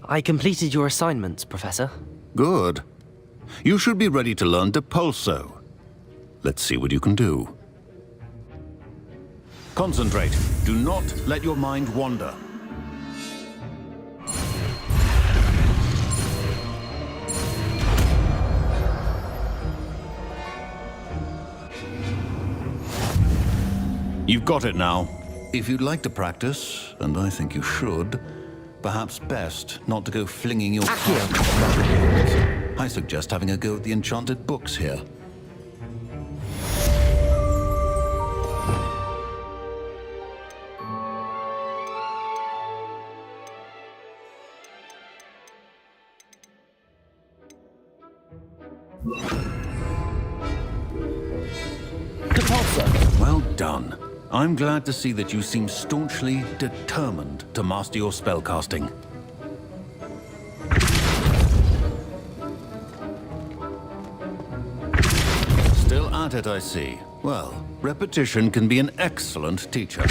I completed your assignments, Professor. Good. You should be ready to learn Depulso. Let's see what you can do. Concentrate. Do not let your mind wander. You've got it now. If you'd like to practice, and I think you should, perhaps best not to go flinging your cards. I suggest having a go at the enchanted books here. Depulso! Well done. I'm glad to see that you seem staunchly determined to master your spellcasting. Still at it, I see. Well, repetition can be an excellent teacher.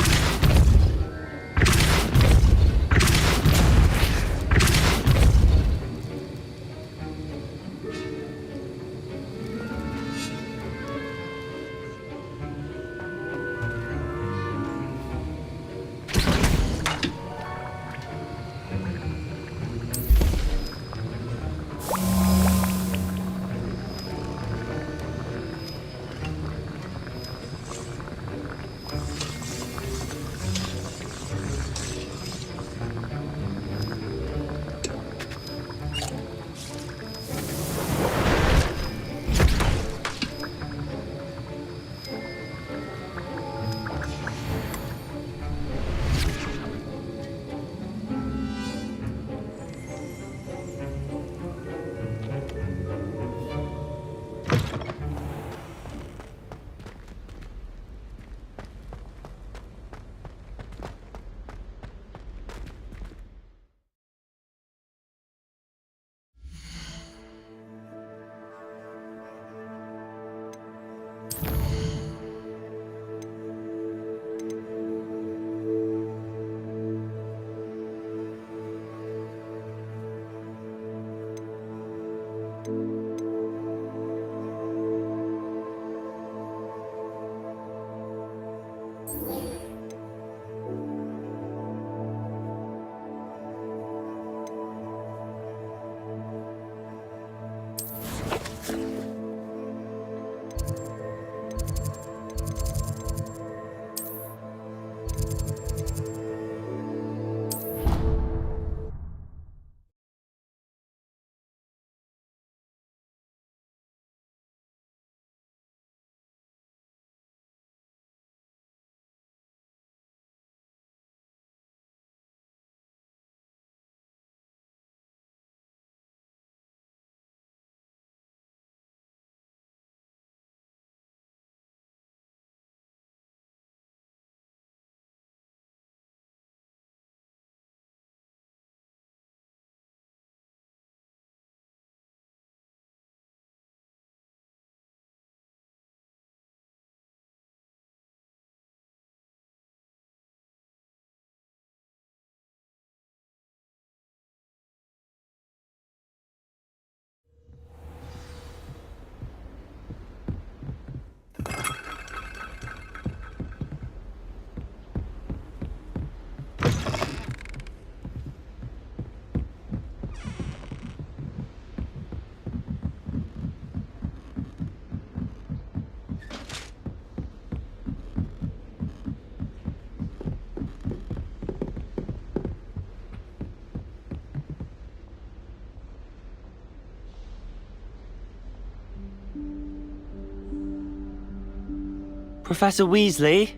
Professor Weasley?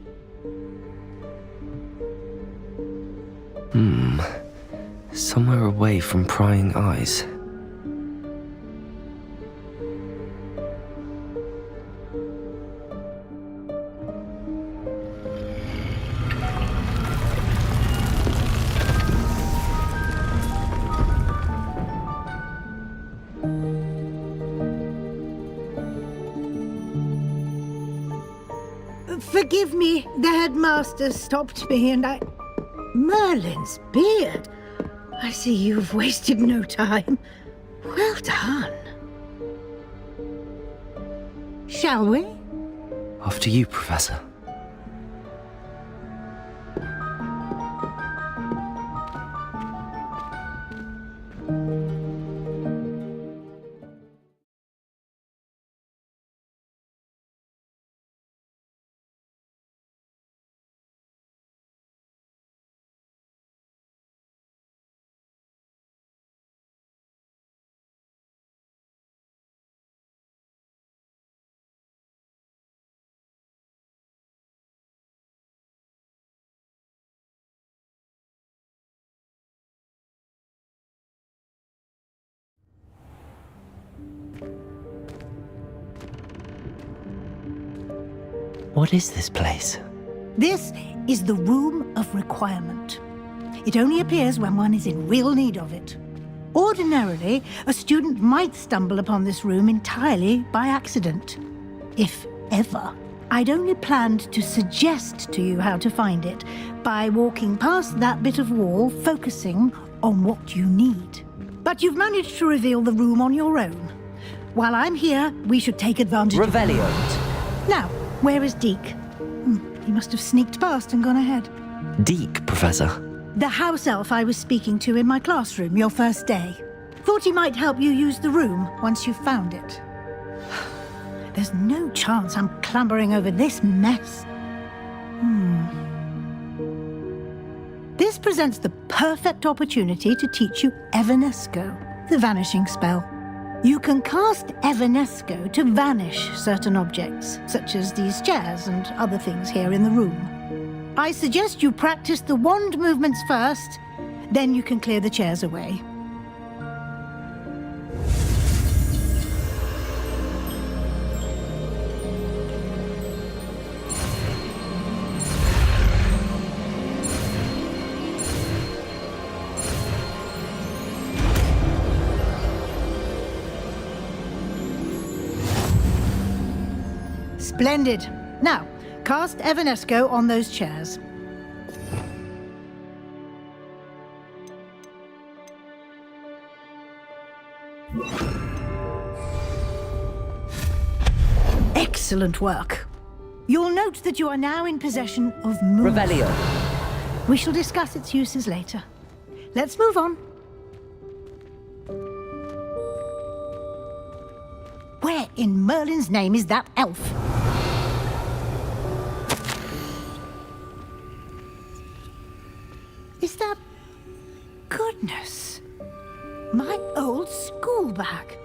Somewhere away from prying eyes. Forgive me, the headmaster stopped me and Merlin's beard? I see you've wasted no time. Well done. Shall we? After you, Professor. What is this place? This is the Room of Requirement. It only appears when one is in real need of it. Ordinarily, a student might stumble upon this room entirely by accident. If ever. I'd only planned to suggest to you how to find it by walking past that bit of wall, focusing on what you need. But you've managed to reveal the room on your own. While I'm here, we should take advantage of Revelio. Now, where is Deke? He must have sneaked past and gone ahead. Deke, Professor. The house elf I was speaking to in my classroom your first day. Thought he might help you use the room once you found it. There's no chance I'm clambering over this mess. This presents the perfect opportunity to teach you Evanesco, the vanishing spell. You can cast Evanesco to vanish certain objects, such as these chairs and other things here in the room. I suggest you practice the wand movements first, then you can clear the chairs away. Splendid. Now, cast Evanesco on those chairs. Excellent work. You'll note that you are now in possession of Moon. Revelio. We shall discuss its uses later. Let's move on. Where in Merlin's name is that elf? Is that... Goodness. My old school bag.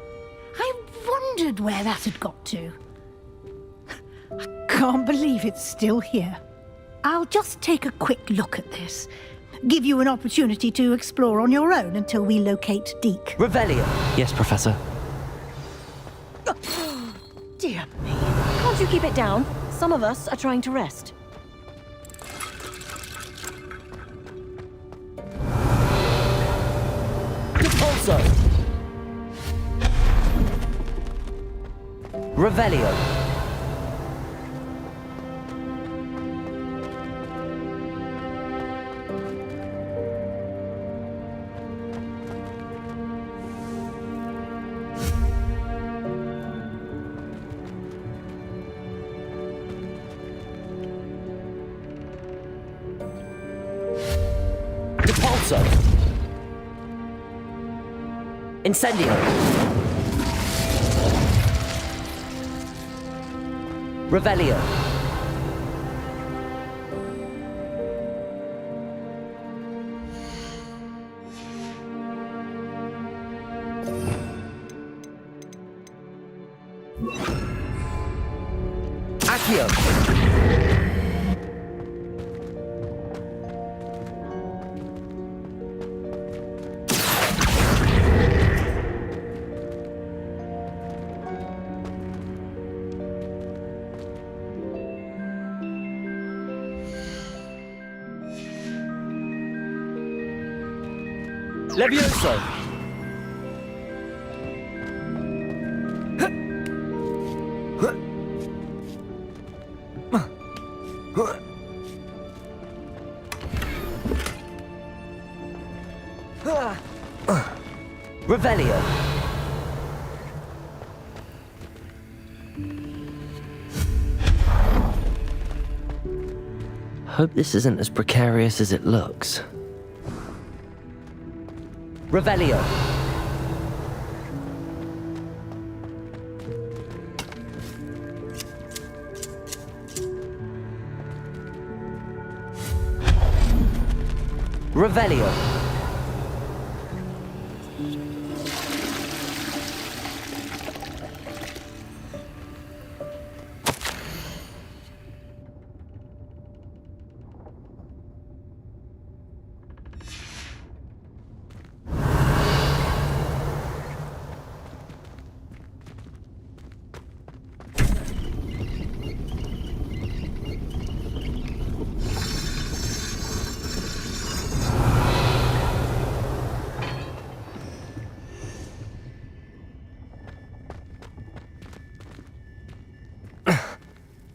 I wondered where that had got to. I can't believe it's still here. I'll just take a quick look at this. Give you an opportunity to explore on your own until we locate Deke. Revelio. Yes, Professor. Dear me. Can't you keep it down? Some of us are trying to rest. Repulso. Revelio. Repulso. Incendio. Revelio. Accio. Levioso. Revelio. Hope this isn't as precarious as it looks. Revelio. Revelio.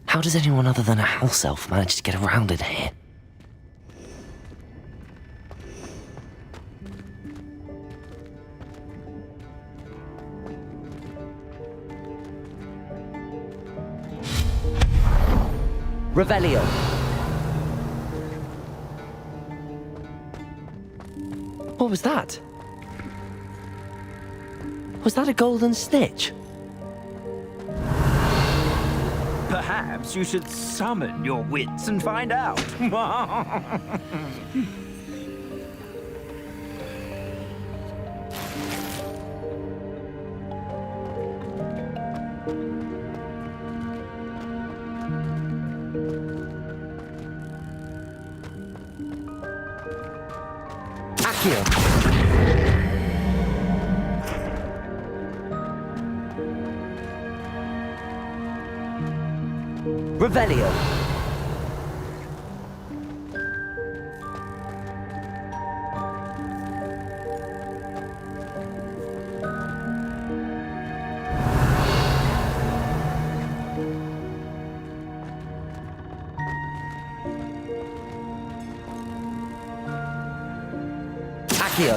How does anyone other than a house elf manage to get around in here? Revelio. What was that? Was that a golden snitch? Perhaps you should summon your wits and find out. Accio. Revelio. Accio.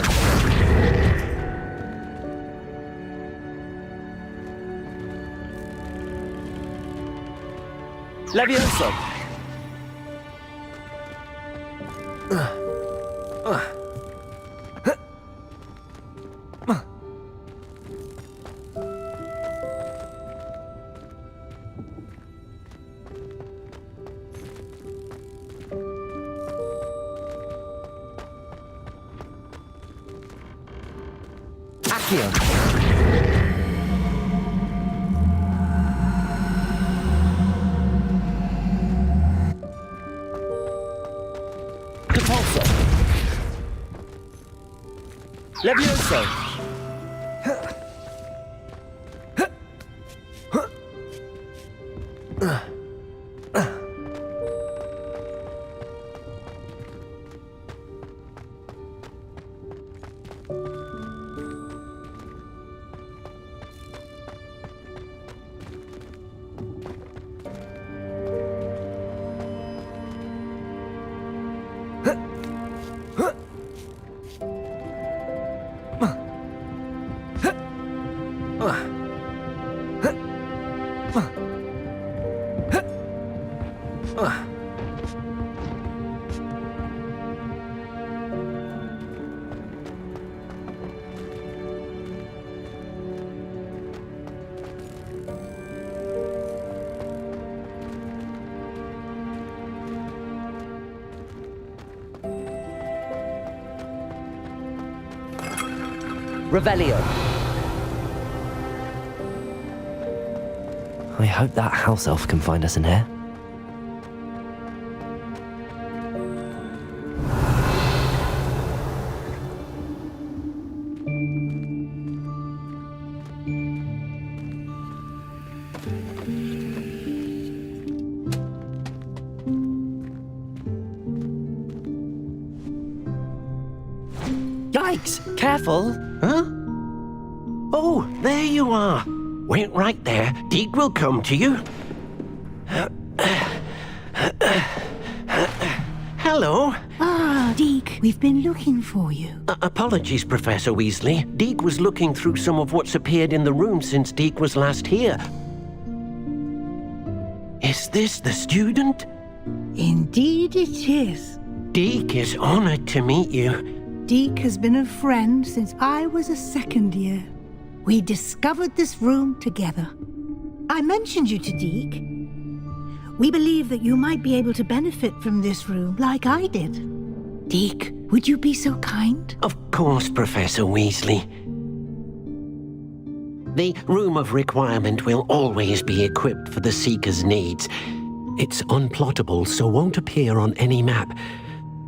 Levioso. Accio. Repulso. Levioso. Revelio. I hope that house elf can find us in here. Yikes! Careful! Huh? Oh, there you are. Wait right there. Deke will come to you. Hello. Ah, Deke. We've been looking for you. Apologies, Professor Weasley. Deke was looking through some of what's appeared in the room since Deke was last here. Is this the student? Indeed it is. Deke is honored to meet you. Deke has been a friend since I was a second year. We discovered this room together. I mentioned you to Deke. We believe that you might be able to benefit from this room like I did. Deke, would you be so kind? Of course, Professor Weasley. The Room of Requirement will always be equipped for the Seeker's needs. It's unplottable, so won't appear on any map.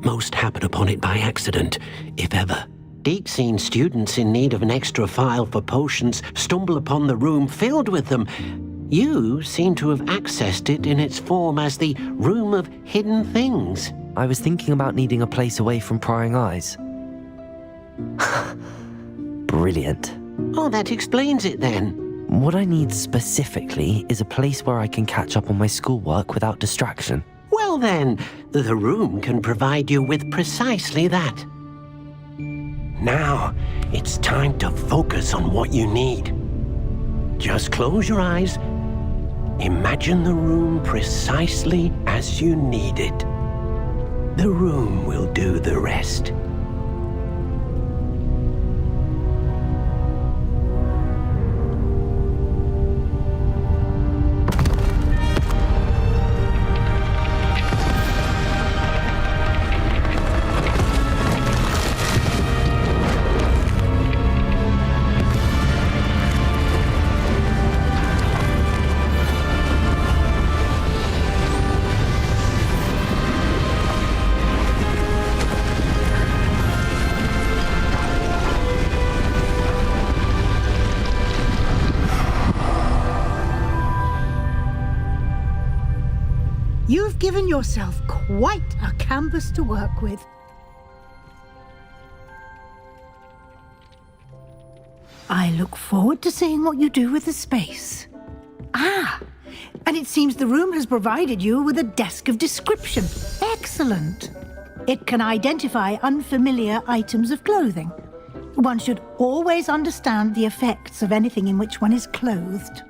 Most happen upon it by accident, if ever. Deke's seen students in need of an extra file for potions stumble upon the room filled with them. You seem to have accessed it in its form as the Room of Hidden Things. I was thinking about needing a place away from prying eyes. Brilliant. Oh, that explains it then. What I need specifically is a place where I can catch up on my schoolwork without distraction. Well then, the room can provide you with precisely that. Now, it's time to focus on what you need. Just close your eyes. Imagine the room precisely as you need it. The room will do the rest. You've given yourself quite a canvas to work with. I look forward to seeing what you do with the space. Ah, and it seems the room has provided you with a desk of description. Excellent. It can identify unfamiliar items of clothing. One should always understand the effects of anything in which one is clothed.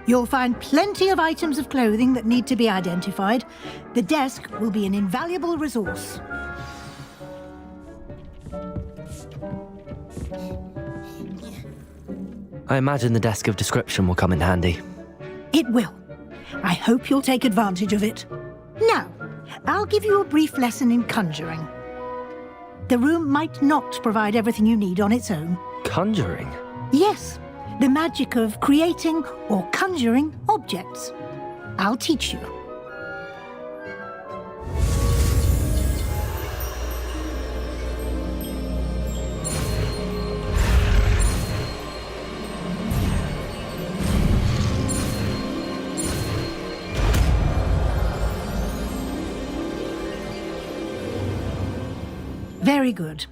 You'll find plenty of items of clothing that need to be identified. The desk will be an invaluable resource. I imagine the desk of description will come in handy. It will. I hope you'll take advantage of it. Now, I'll give you a brief lesson in conjuring. The room might not provide everything you need on its own. Conjuring? Yes, the magic of creating or conjuring objects. I'll teach you. Very good.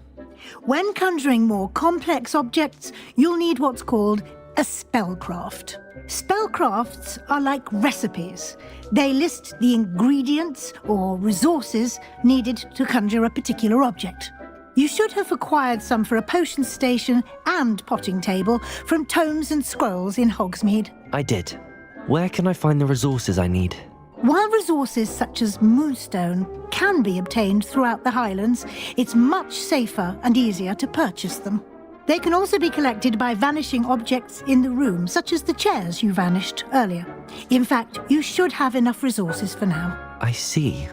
When conjuring more complex objects, you'll need what's called a spellcraft. Spellcrafts are like recipes. They list the ingredients or resources needed to conjure a particular object. You should have acquired some for a potion station and potting table from tomes and scrolls in Hogsmeade. I did. Where can I find the resources I need? While resources such as moonstone can be obtained throughout the Highlands, it's much safer and easier to purchase them. They can also be collected by vanishing objects in the room, such as the chairs you vanished earlier. In fact, you should have enough resources for now. I see.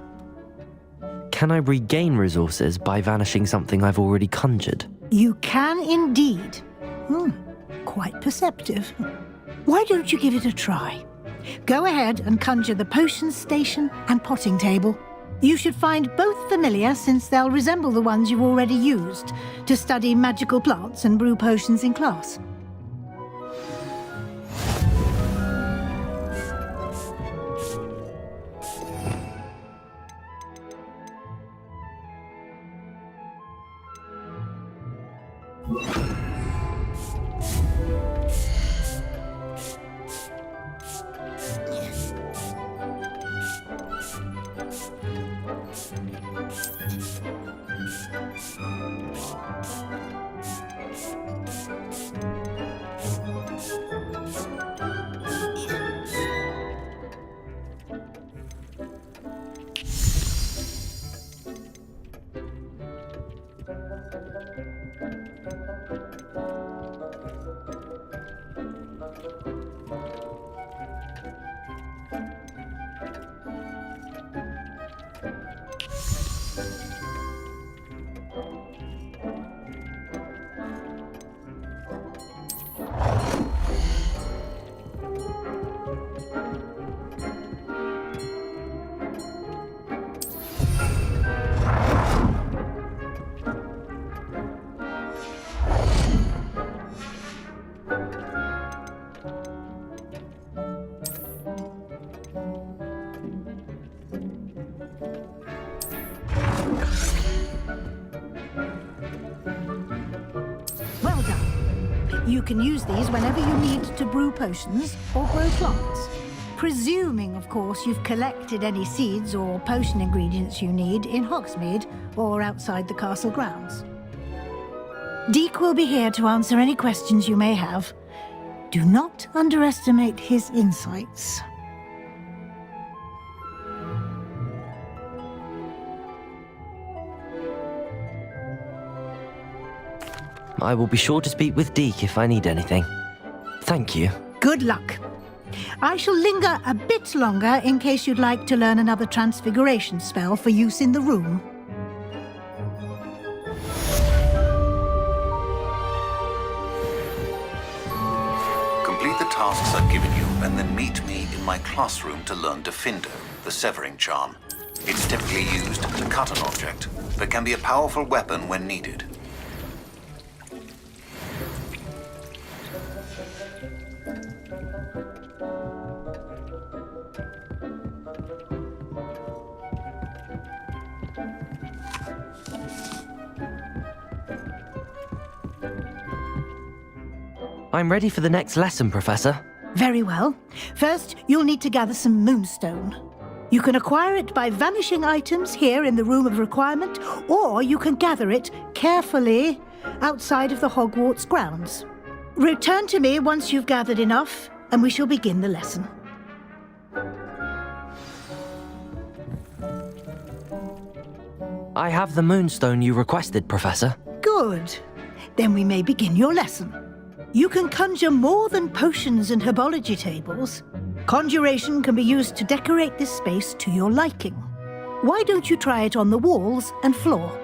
Can I regain resources by vanishing something I've already conjured? You can indeed. Quite perceptive. Why don't you give it a try? Go ahead and conjure the potion station and potting table. You should find both familiar, since they'll resemble the ones you've already used to study magical plants and brew potions in class. Well done. You can use these whenever you need to brew potions or grow plants. Presuming, of course, you've collected any seeds or potion ingredients you need in Hogsmeade or outside the castle grounds. Deek will be here to answer any questions you may have. Do not underestimate his insights. I will be sure to speak with Deek if I need anything. Thank you. Good luck. I shall linger a bit longer in case you'd like to learn another transfiguration spell for use in the room. Complete the tasks I've given you, and then meet me in my classroom to learn Defindo, the severing charm. It's typically used to cut an object, but can be a powerful weapon when needed. I'm ready for the next lesson, Professor. Very well. First, you'll need to gather some moonstone. You can acquire it by vanishing items here in the Room of Requirement, or you can gather it carefully outside of the Hogwarts grounds. Return to me once you've gathered enough, and we shall begin the lesson. I have the moonstone you requested, Professor. Good. Then we may begin your lesson. You can conjure more than potions and herbology tables. Conjuration can be used to decorate this space to your liking. Why don't you try it on the walls and floor?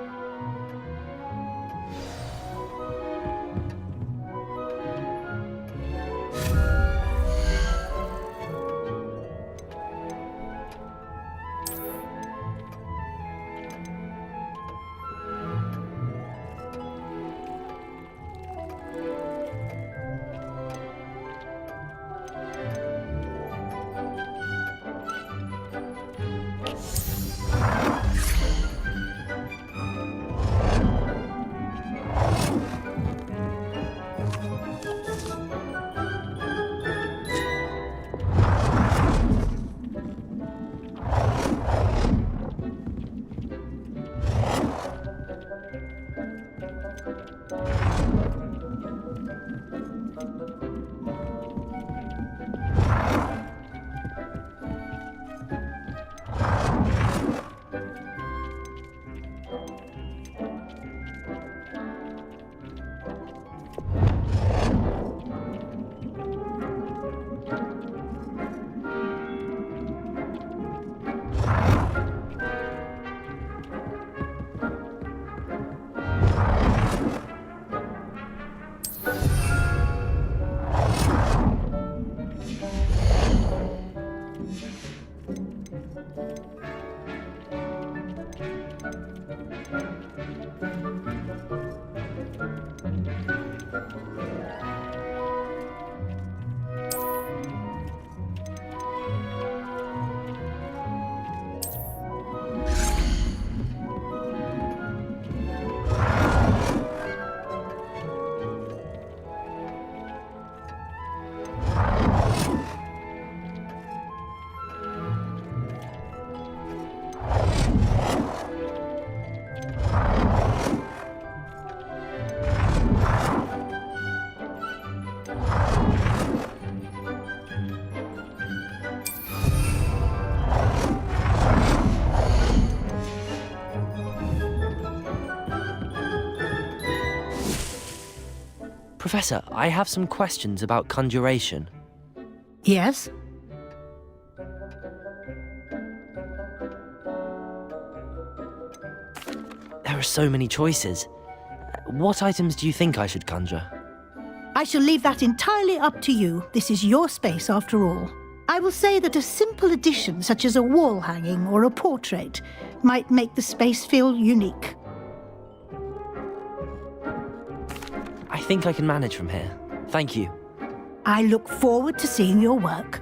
Professor, I have some questions about conjuration. Yes? There are so many choices. What items do you think I should conjure? I shall leave that entirely up to you. This is your space after all. I will say that a simple addition, such as a wall hanging or a portrait, might make the space feel unique. I think I can manage from here. Thank you. I look forward to seeing your work.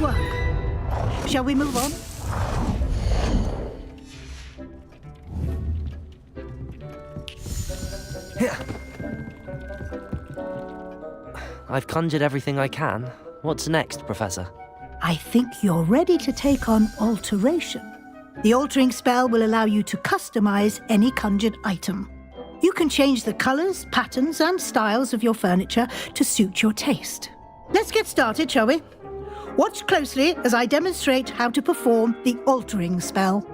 work. Shall we move on? I've conjured everything I can. What's next, Professor? I think you're ready to take on alteration. The altering spell will allow you to customize any conjured item. You can change the colors, patterns, and styles of your furniture to suit your taste. Let's get started, shall we? Watch closely as I demonstrate how to perform the altering spell.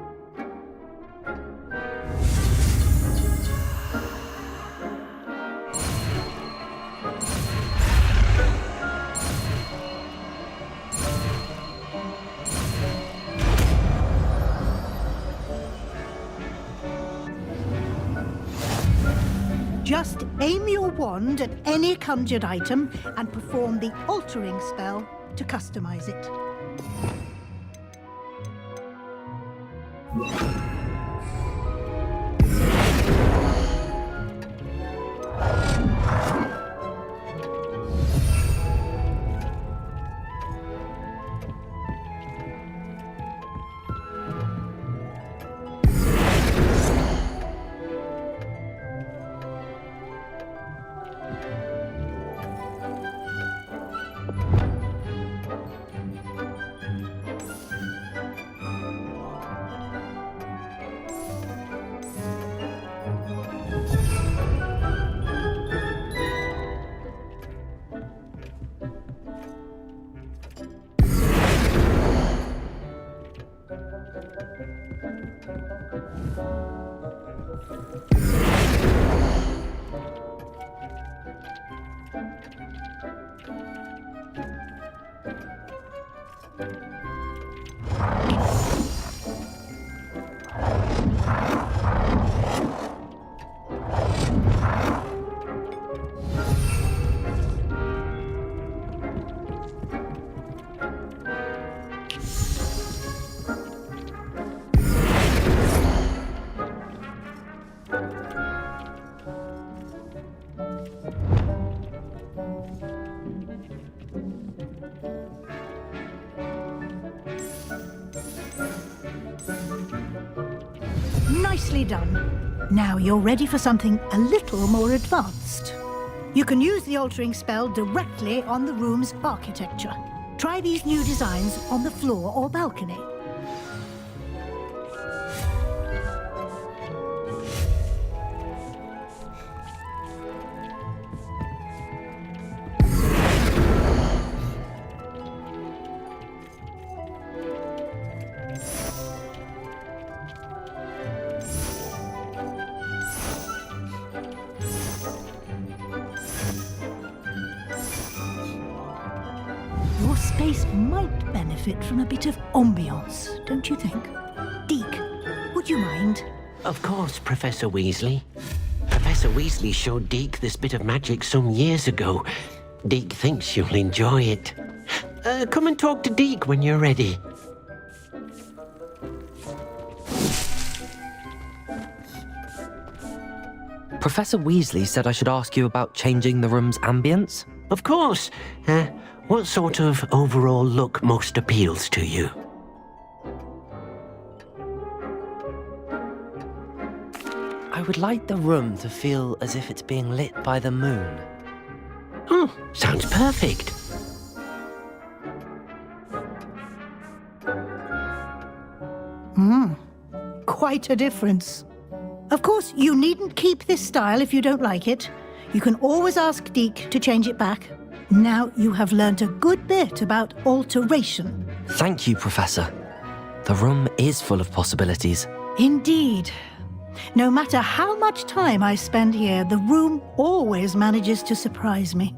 Just aim your wand at any conjured item and perform the altering spell to customize it. Nicely done. Now you're ready for something a little more advanced. You can use the altering spell directly on the room's architecture. Try these new designs on the floor or balcony. Your space might benefit from a bit of ambiance, don't you think? Deke, would you mind? Of course, Professor Weasley. Professor Weasley showed Deke this bit of magic some years ago. Deke thinks you'll enjoy it. Come and talk to Deke when you're ready. Professor Weasley said I should ask you about changing the room's ambience. Of course. What sort of overall look most appeals to you? I would like the room to feel as if it's being lit by the moon. Oh, sounds perfect. Quite a difference. Of course, you needn't keep this style if you don't like it. You can always ask Deke to change it back. Now you have learnt a good bit about alteration. Thank you, Professor. The room is full of possibilities. Indeed. No matter how much time I spend here, the room always manages to surprise me.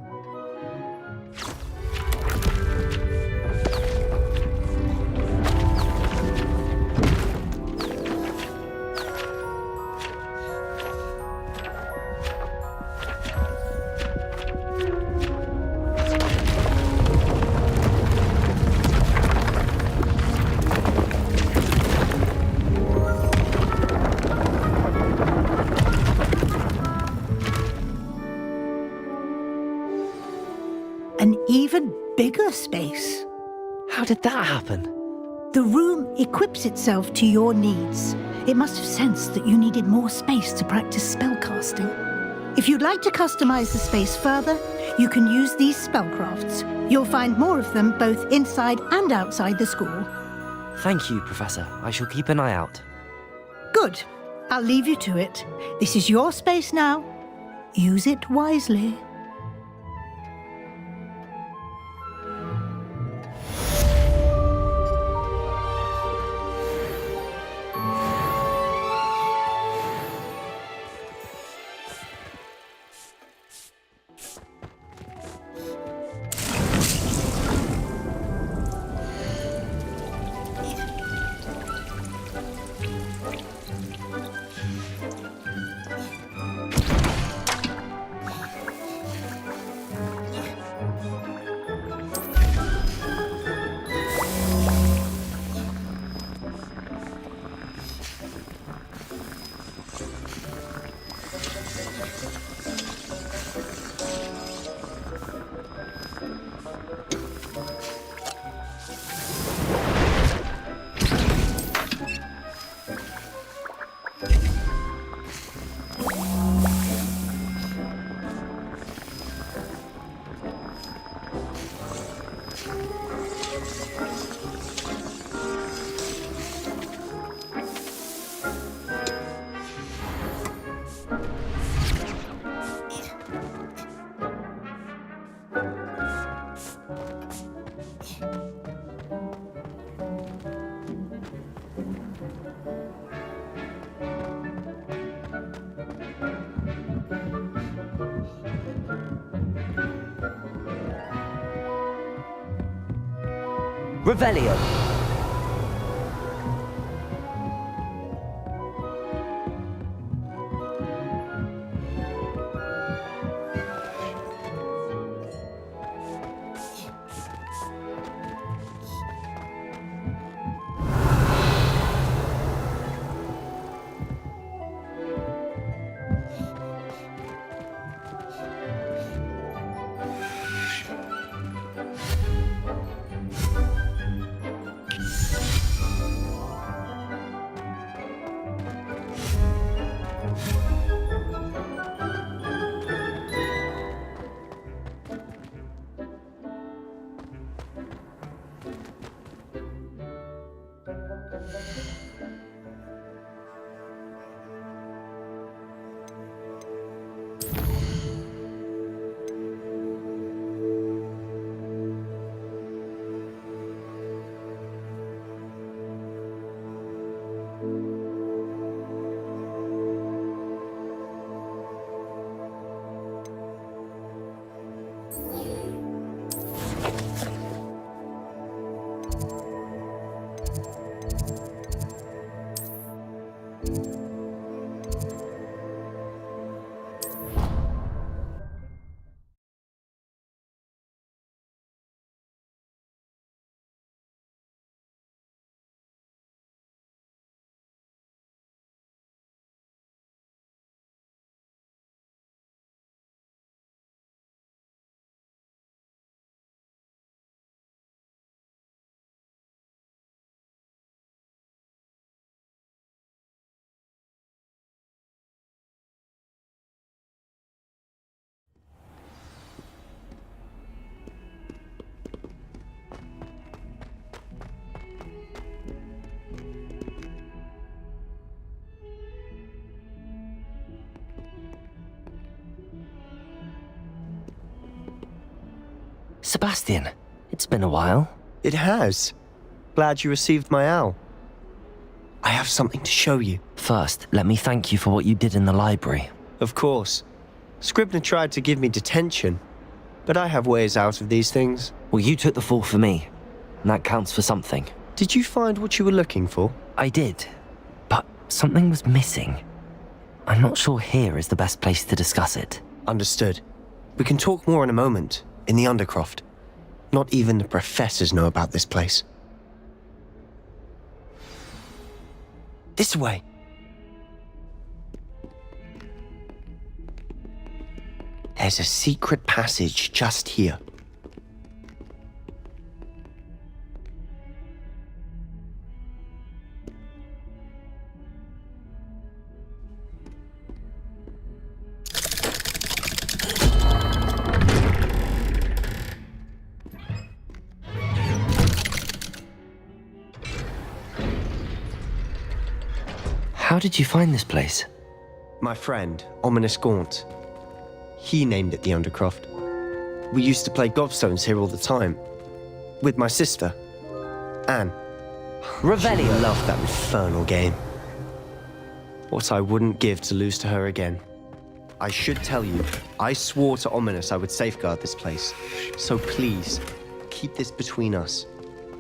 How did that happen? The room equips itself to your needs. It must have sensed that you needed more space to practice spellcasting. If you'd like to customize the space further, you can use these spellcrafts. You'll find more of them both inside and outside the school. Thank you, Professor. I shall keep an eye out. Good. I'll leave you to it. This is your space now. Use it wisely. Revelio. Sebastian, it's been a while. It has. Glad you received my owl. I have something to show you. First, let me thank you for what you did in the library. Of course. Scribner tried to give me detention, but I have ways out of these things. Well, you took the fall for me, and that counts for something. Did you find what you were looking for? I did, but something was missing. I'm not sure here is the best place to discuss it. Understood. We can talk more in a moment, in the Undercroft. Not even the professors know about this place. This way. There's a secret passage just here. How did you find this place? My friend, Ominous Gaunt. He named it the Undercroft. We used to play gobstones here all the time. With my sister, Anne. Revelio. She loved that infernal game. What I wouldn't give to lose to her again. I should tell you, I swore to Ominous I would safeguard this place. So please, keep this between us.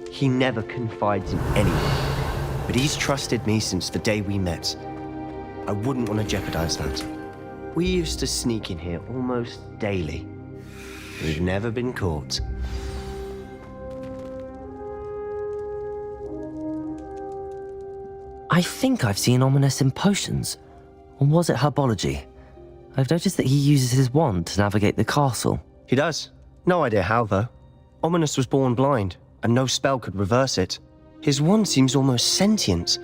He never confides in anyone, but he's trusted me since the day we met. I wouldn't want to jeopardize that. We used to sneak in here almost daily. We've never been caught. I think I've seen Ominous in potions. Or was it herbology? I've noticed that he uses his wand to navigate the castle. He does. No idea how, though. Ominous was born blind, and no spell could reverse it. His wand seems almost sentient.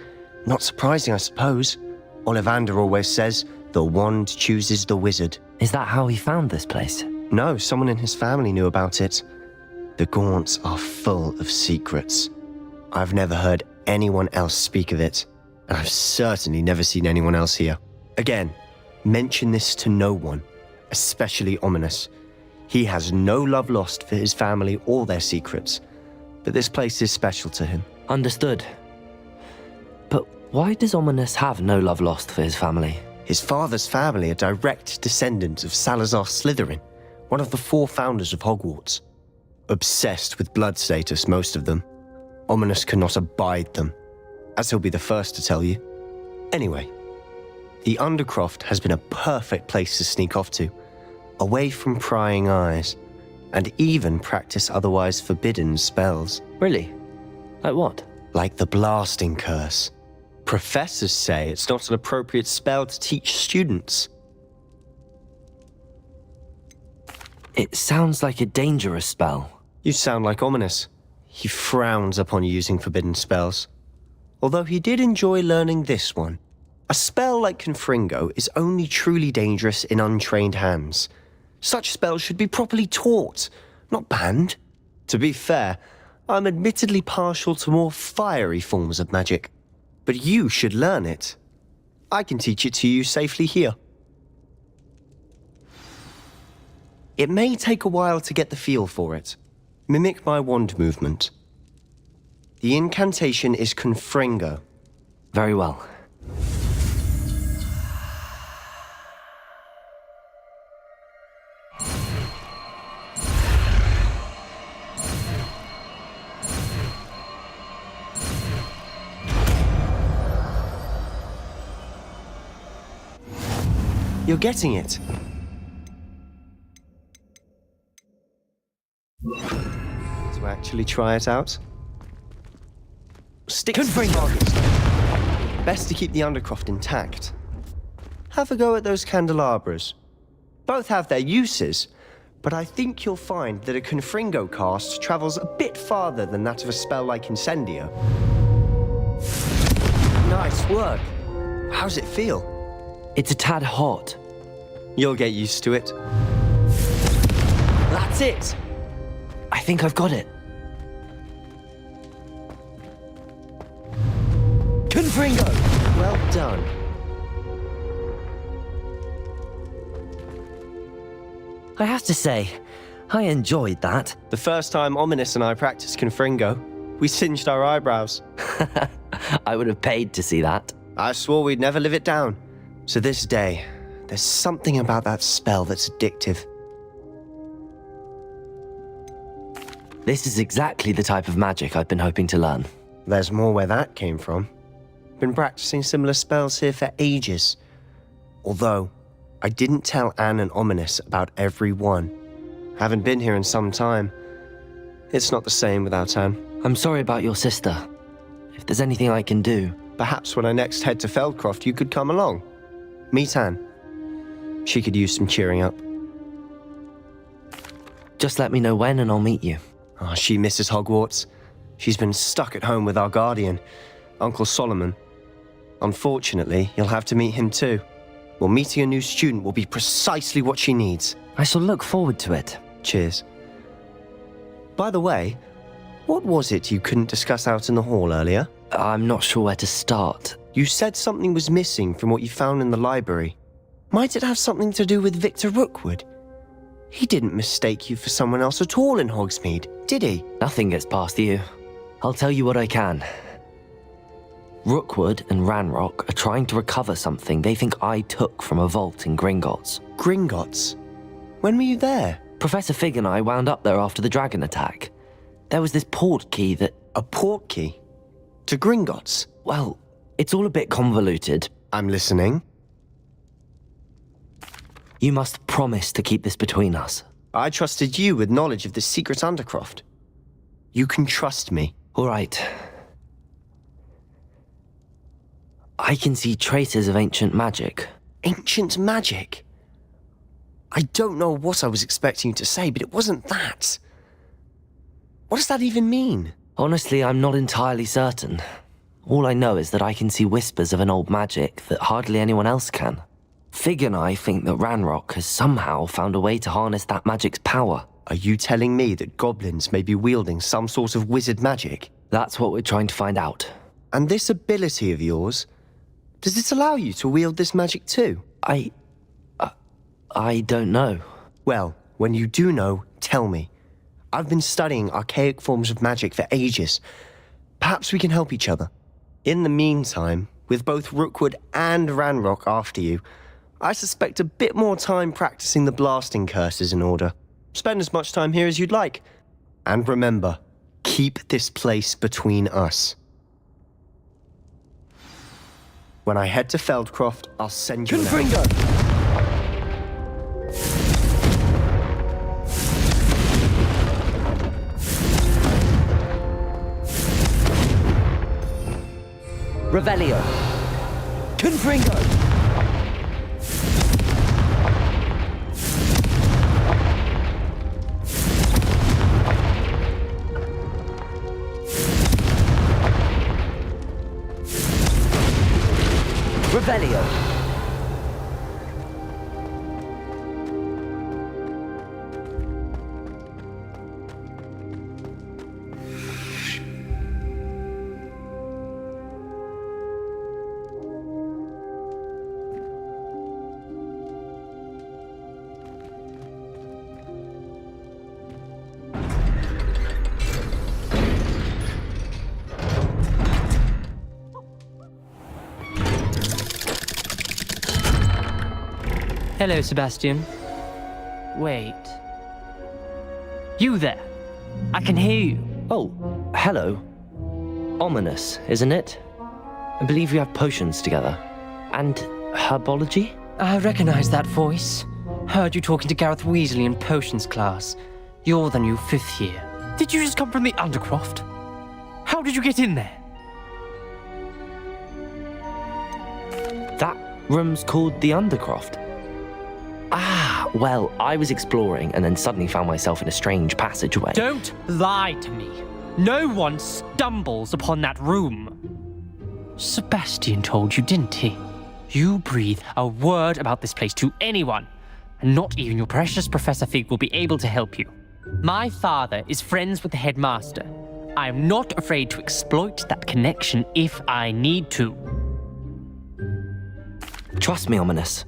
Not surprising, I suppose. Ollivander always says, the wand chooses the wizard. Is that how he found this place? No, someone in his family knew about it. The Gaunts are full of secrets. I've never heard anyone else speak of it, and I've certainly never seen anyone else here. Again, mention this to no one, especially Ominous. He has no love lost for his family or their secrets, but this place is special to him. Understood. But why does Ominous have no love lost for his family? His father's family are direct descendants of Salazar Slytherin, one of the 4 founders of Hogwarts. Obsessed with blood status, most of them. Ominous cannot abide them, as he'll be the first to tell you. Anyway, the Undercroft has been a perfect place to sneak off to, away from prying eyes, and even practice otherwise forbidden spells. Really? Like what? Like the blasting curse. Professors say it's not an appropriate spell to teach students. It sounds like a dangerous spell. You sound like Ominous. He frowns upon using forbidden spells. Although he did enjoy learning this one. A spell like Confringo is only truly dangerous in untrained hands. Such spells should be properly taught, not banned. To be fair, I'm admittedly partial to more fiery forms of magic. But you should learn it. I can teach it to you safely here. It may take a while to get the feel for it. Mimic my wand movement. The incantation is Confringo. Very well. You're getting it. To actually try it out? Stick to the target. Best to keep the Undercroft intact. Have a go at those candelabras. Both have their uses, but I think you'll find that a Confringo cast travels a bit farther than that of a spell like Incendio. Nice work. How's it feel? It's a tad hot. You'll get used to it. That's it! I think I've got it. Confringo! Well done. I have to say, I enjoyed that. The first time Ominous and I practiced Confringo, we singed our eyebrows. I would have paid to see that. I swore we'd never live it down. To this day, there's something about that spell that's addictive. This is exactly the type of magic I've been hoping to learn. There's more where that came from. Been practicing similar spells here for ages. Although, I didn't tell Anne and Ominous about every one. Haven't been here in some time. It's not the same without Anne. I'm sorry about your sister. If there's anything I can do... Perhaps when I next head to Feldcroft, you could come along. Meet Anne. She could use some cheering up. Just let me know when and I'll meet you. Oh, she misses Hogwarts. She's been stuck at home with our guardian, Uncle Solomon. Unfortunately, you'll have to meet him too. Well, meeting a new student will be precisely what she needs. I shall look forward to it. Cheers. By the way, what was it you couldn't discuss out in the hall earlier? I'm not sure where to start. You said something was missing from what you found in the library. Might it have something to do with Victor Rookwood? He didn't mistake you for someone else at all in Hogsmeade, did he? Nothing gets past you. I'll tell you what I can. Rookwood and Ranrock are trying to recover something they think I took from a vault in Gringotts. Gringotts? When were you there? Professor Fig and I wound up there after the dragon attack. There was this port key that... A port key? To Gringotts? Well, it's all a bit convoluted. I'm listening. You must promise to keep this between us. I trusted you with knowledge of the secret Undercroft. You can trust me. All right. I can see traces of ancient magic. Ancient magic? I don't know what I was expecting you to say, but it wasn't that. What does that even mean? Honestly, I'm not entirely certain. All I know is that I can see whispers of an old magic that hardly anyone else can. Fig and I think that Ranrock has somehow found a way to harness that magic's power. Are you telling me that goblins may be wielding some sort of wizard magic? That's what we're trying to find out. And this ability of yours, does it allow you to wield this magic too? I don't know. Well, when you do know, tell me. I've been studying archaic forms of magic for ages. Perhaps we can help each other. In the meantime, with both Rookwood and Ranrock after you, I suspect a bit more time practicing the blasting curse is in order. Spend as much time here as you'd like. And remember, keep this place between us. When I head to Feldcroft, I'll send you Confringo! Revelio. Confringo! Revelio. Hello, Sebastian. Wait. You there? I can hear you. Oh, hello. Ominous, isn't it? I believe we have potions together. And herbology? I recognize that voice. Heard you talking to Gareth Weasley in potions class. You're the new 5th year. Did you just come from the Undercroft? How did you get in there? That room's called the Undercroft. Ah, well, I was exploring and then suddenly found myself in a strange passageway. Don't lie to me. No one stumbles upon that room. Sebastian told you, didn't he? You breathe a word about this place to anyone, and not even your precious Professor Fig will be able to help you. My father is friends with the headmaster. I am not afraid to exploit that connection if I need to. Trust me, Ominous.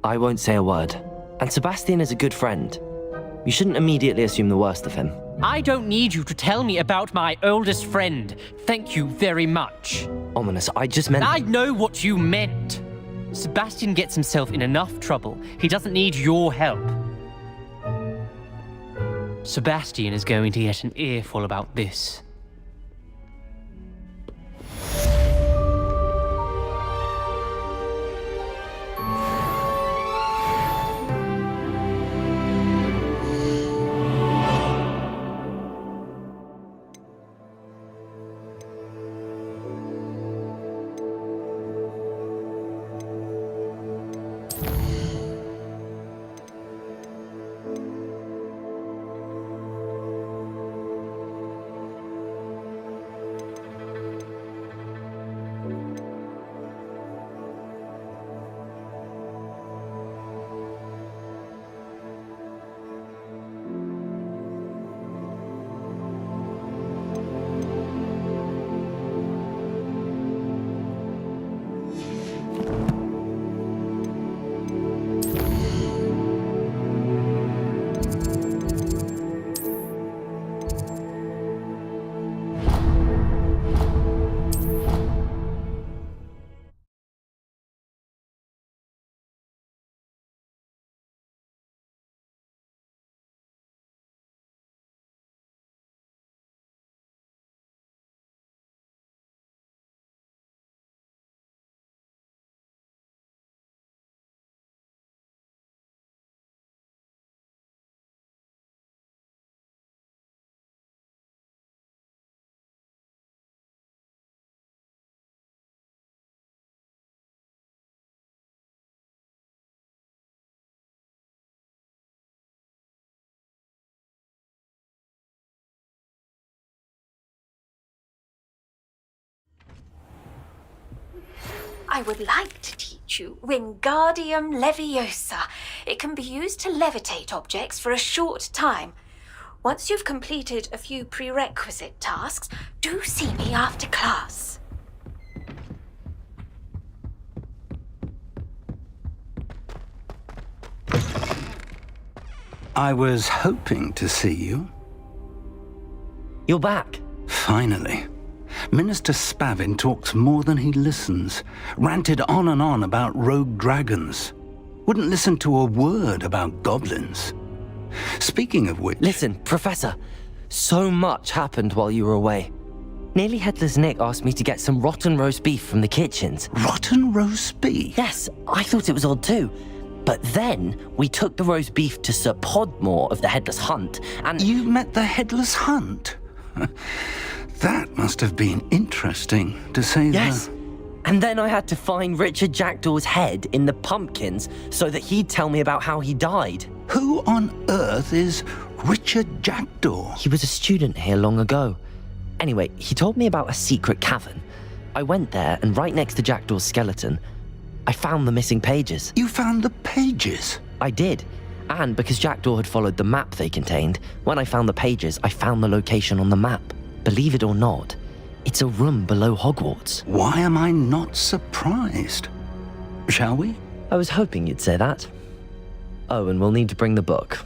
I won't say a word. And Sebastian is a good friend. You shouldn't immediately assume the worst of him. I don't need you to tell me about my oldest friend. Thank you very much. Ominous, I just meant... I know what you meant. Sebastian gets himself in enough trouble. He doesn't need your help. Sebastian is going to get an earful about this. I would like to teach you Wingardium Leviosa. It can be used to levitate objects for a short time. Once you've completed a few prerequisite tasks, do see me after class. I was hoping to see you. You're back. Finally. Minister Spavin talks more than he listens. Ranted on and on about rogue dragons. Wouldn't listen to a word about goblins. Speaking of which... Listen, Professor. So much happened while you were away. Nearly Headless Nick asked me to get some rotten roast beef from the kitchens. Rotten roast beef? Yes, I thought it was odd too. But then we took the roast beef to Sir Podmore of the Headless Hunt, and... You met the Headless Hunt? That must have been interesting, to say the... Yes. And then I had to find Richard Jackdaw's head in the pumpkins so that he'd tell me about how he died. Who on earth is Richard Jackdaw? He was a student here long ago. Anyway, he told me about a secret cavern. I went there, and right next to Jackdaw's skeleton, I found the missing pages. You found the pages? I did. And because Jackdaw had followed the map they contained, when I found the pages, I found the location on the map. Believe it or not, it's a room below Hogwarts. Why am I not surprised? Shall we? I was hoping you'd say that. Oh, and we'll need to bring the book.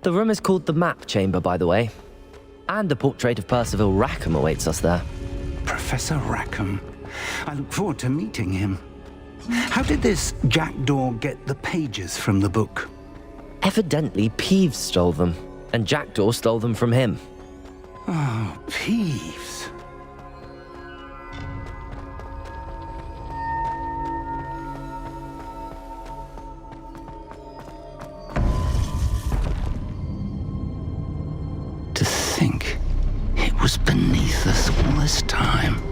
The room is called the Map Chamber, by the way. And a portrait of Percival Rackham awaits us there. Professor Rackham. I look forward to meeting him. How did this Jackdaw get the pages from the book? Evidently, Peeves stole them, and Jackdaw stole them from him. Oh, Peeves. To think it was beneath us all this time.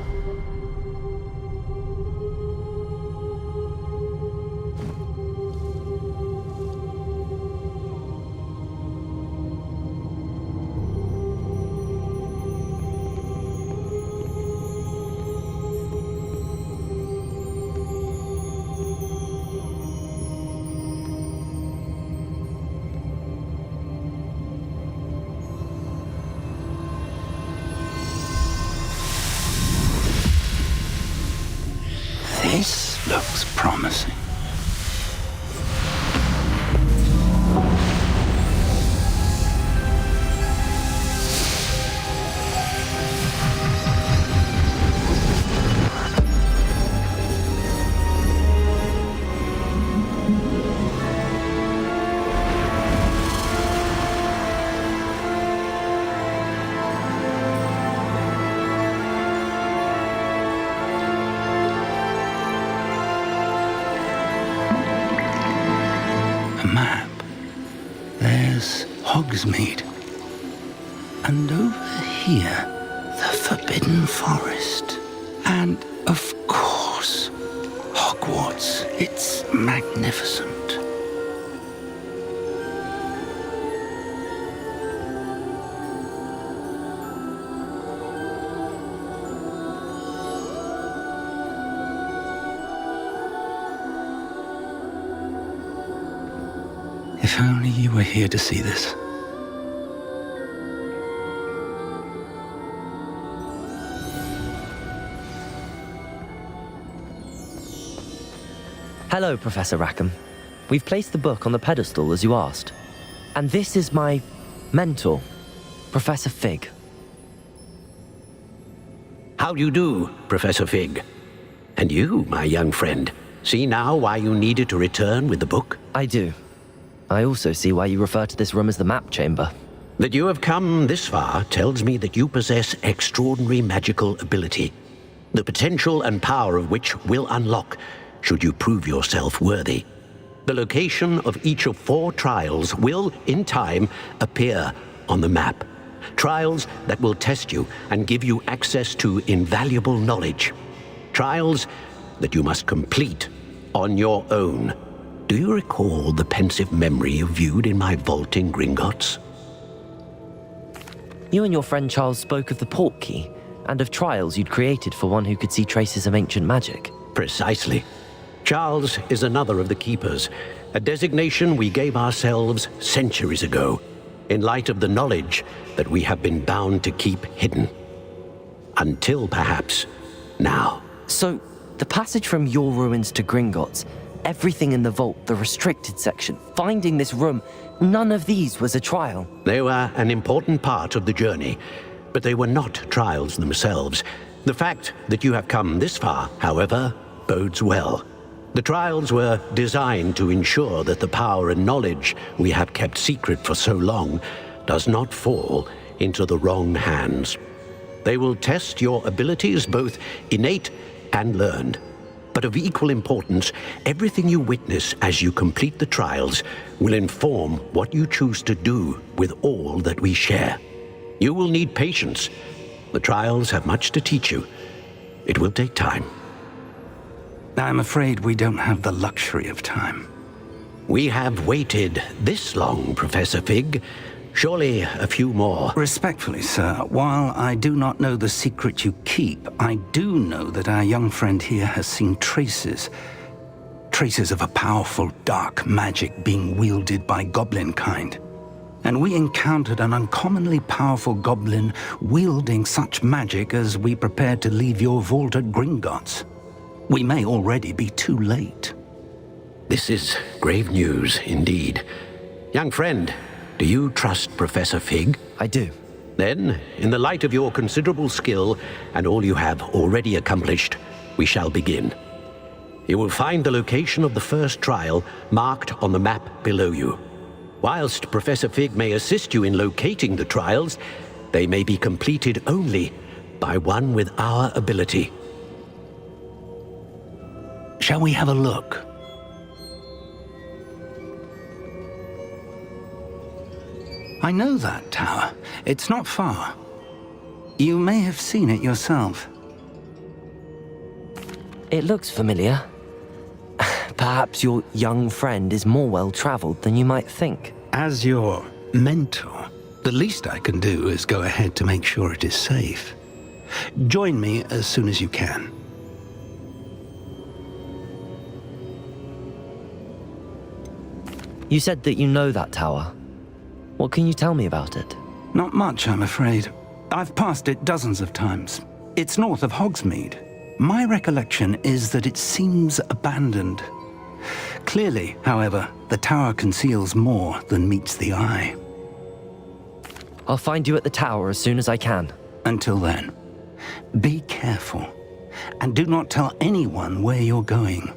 This looks promising. Map. There's Hogsmeade. And over here, the Forbidden Forest. And, of course, Hogwarts. It's magnificent. If only you were here to see this. Hello, Professor Rackham. We've placed the book on the pedestal as you asked. And this is my mentor, Professor Fig. How do you do, Professor Fig? And you, my young friend, see now why you needed to return with the book? I do. I also see why you refer to this room as the Map Chamber. That you have come this far tells me that you possess extraordinary magical ability, the potential and power of which will unlock should you prove yourself worthy. The location of each of 4 trials will, in time, appear on the map. Trials that will test you and give you access to invaluable knowledge. Trials that you must complete on your own. Do you recall the pensive memory you viewed in my vault in Gringotts? You and your friend Charles spoke of the port key and of trials you'd created for one who could see traces of ancient magic. Precisely. Charles is another of the Keepers, a designation we gave ourselves centuries ago, in light of the knowledge that we have been bound to keep hidden. Until, perhaps, now. So, the passage from your ruins to Gringotts, everything in the vault, the restricted section, finding this room, none of these was a trial. They were an important part of the journey, but they were not trials themselves. The fact that you have come this far, however, bodes well. The trials were designed to ensure that the power and knowledge we have kept secret for so long does not fall into the wrong hands. They will test your abilities, both innate and learned. But of equal importance, everything you witness as you complete the trials will inform what you choose to do with all that we share. You will need patience. The trials have much to teach you. It will take time. I'm afraid we don't have the luxury of time. We have waited this long, Professor Fig. Surely a few more. Respectfully, sir, while I do not know the secret you keep, I do know that our young friend here has seen traces of a powerful dark magic being wielded by goblin kind. And we encountered an uncommonly powerful goblin wielding such magic as we prepared to leave your vault at Gringotts. We may already be too late. This is grave news indeed. Young friend, do you trust Professor Fig? I do. Then, in the light of your considerable skill and all you have already accomplished, we shall begin. You will find the location of the first trial marked on the map below you. Whilst Professor Fig may assist you in locating the trials, they may be completed only by one with our ability. Shall we have a look? I know that tower. It's not far. You may have seen it yourself. It looks familiar. Perhaps your young friend is more well-traveled than you might think. As your mentor, the least I can do is go ahead to make sure it is safe. Join me as soon as you can. You said that you know that tower. What can you tell me about it? Not much, I'm afraid. I've passed it dozens of times. It's north of Hogsmeade. My recollection is that it seems abandoned. Clearly, however, the tower conceals more than meets the eye. I'll find you at the tower as soon as I can. Until then, be careful, and do not tell anyone where you're going.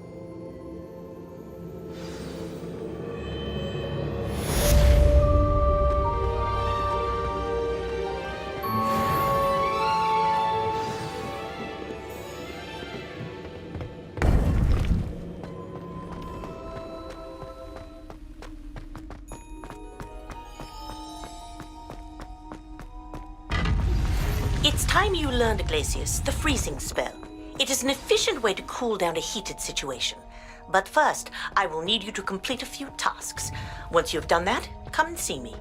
It's time you learned, Iglesias, the freezing spell. It is an efficient way to cool down a heated situation. But first, I will need you to complete a few tasks. Once you've done that, come and see me.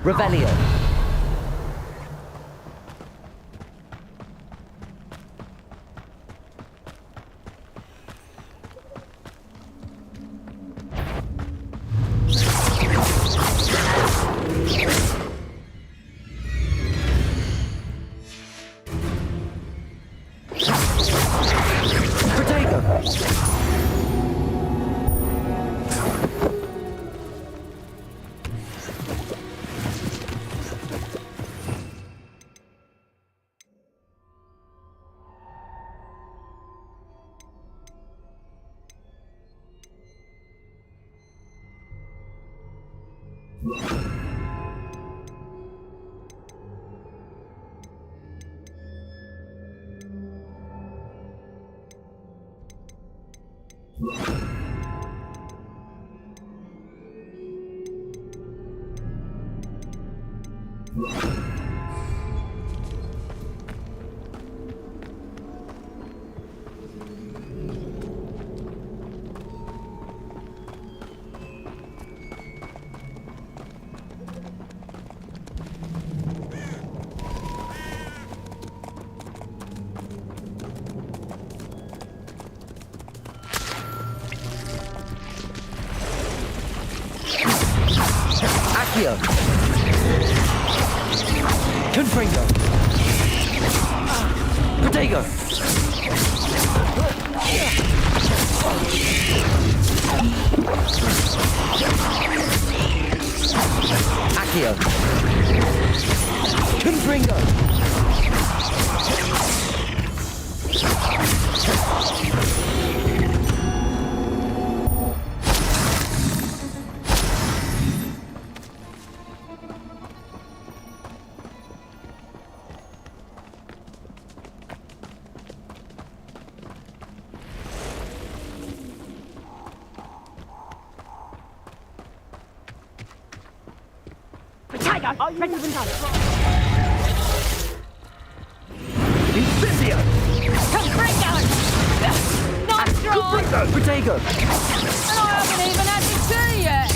Revelio. Accio. Confringo. Protego. Accio. Confringo. Incendio! Confringo! Not strong! Protego. And I haven't even had to see yet!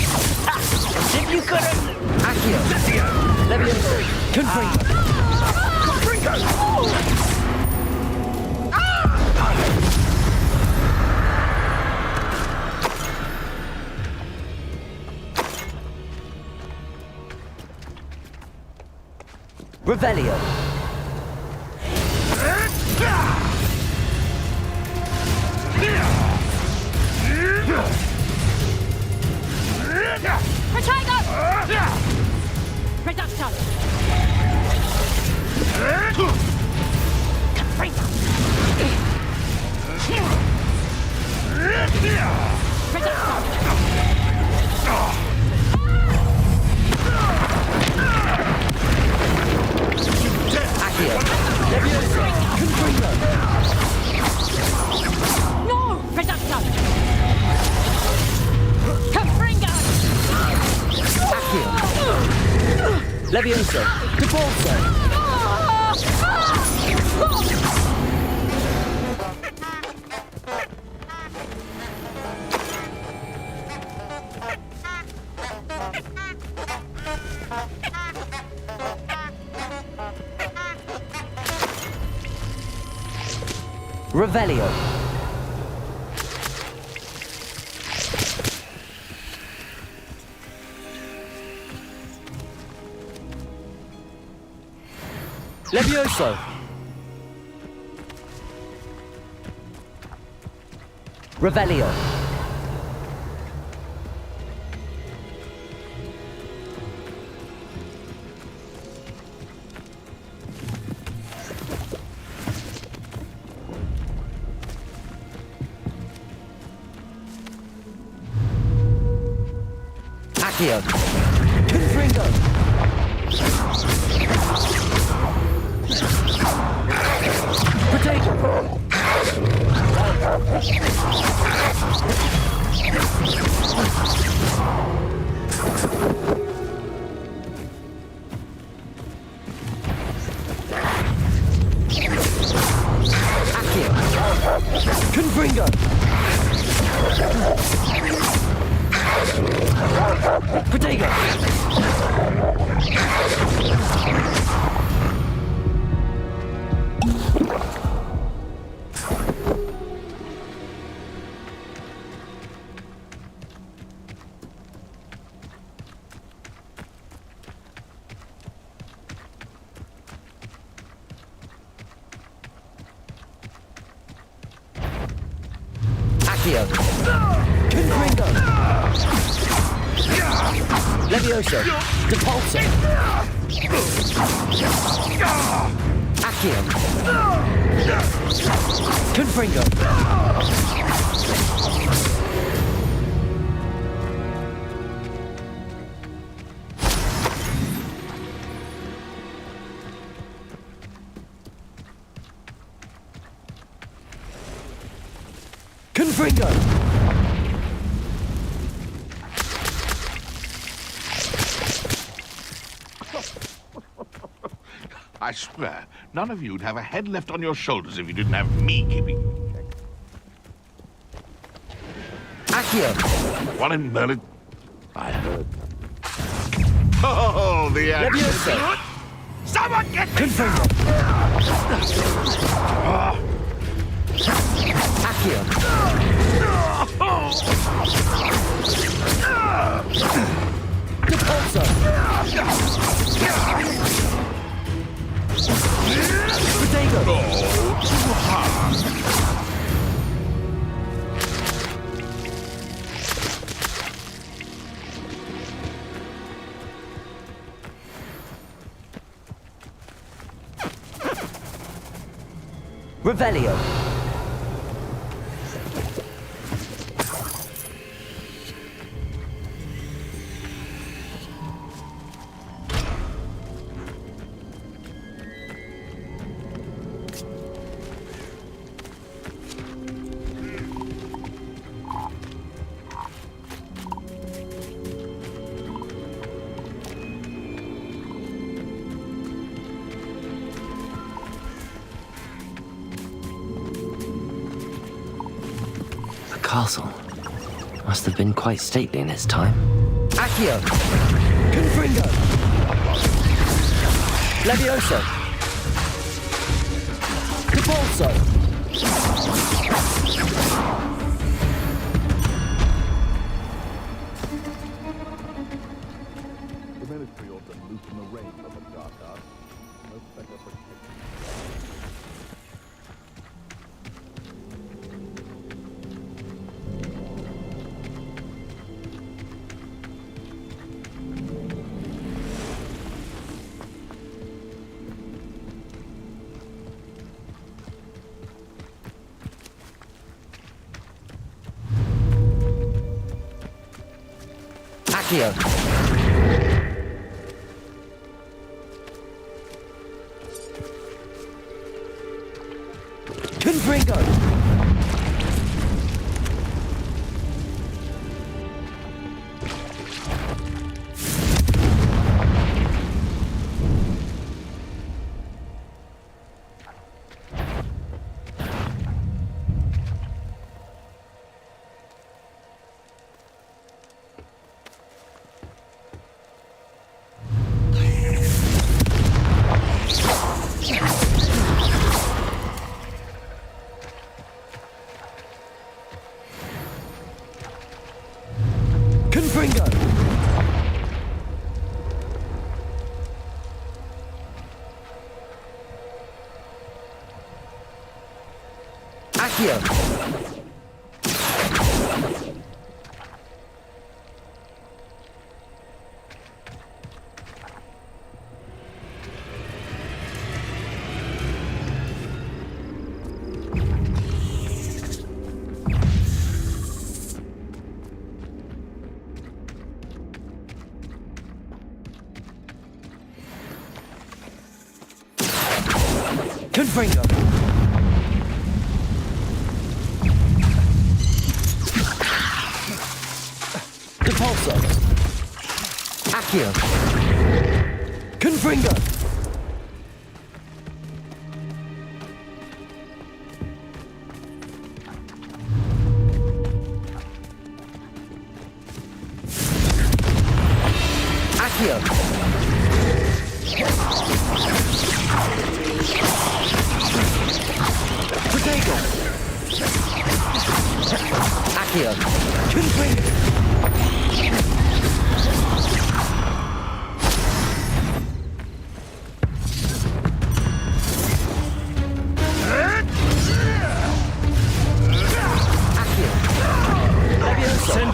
If you could have... Accio. Incendio! Levioso. Confringo. Confringo! Revelio. Protego! Reduction! Confringo! Accio. Levioso. Confringo. No! Reduction! Confringo! Accio. Levioso. Debolso. Revelio. Levioso! Revelio! Accio! Confringo! Potato! Accio! Confringo! Potato! Accio! Confringo! Levioso! Depulso! Accio! Confringo! Confringo! I swear, none of you'd have a head left on your shoulders if you didn't have me keeping you in check. Accio! One in Berlin. I heard. Oh, the action! Levioso! Someone get me! Confringo! Accio! Depulso! Potato! Oh, too hard. Revelio! Castle must have been quite stately in its time. Accio! Confringo! Levioso! Depulso! The ministry ought to loosen the reins of the dark arts. No better for Accio! Confringo! Confringo! Accio. Confringo. Depulso. Accio. Confringo. Accio. Protego. Accio. Confringo.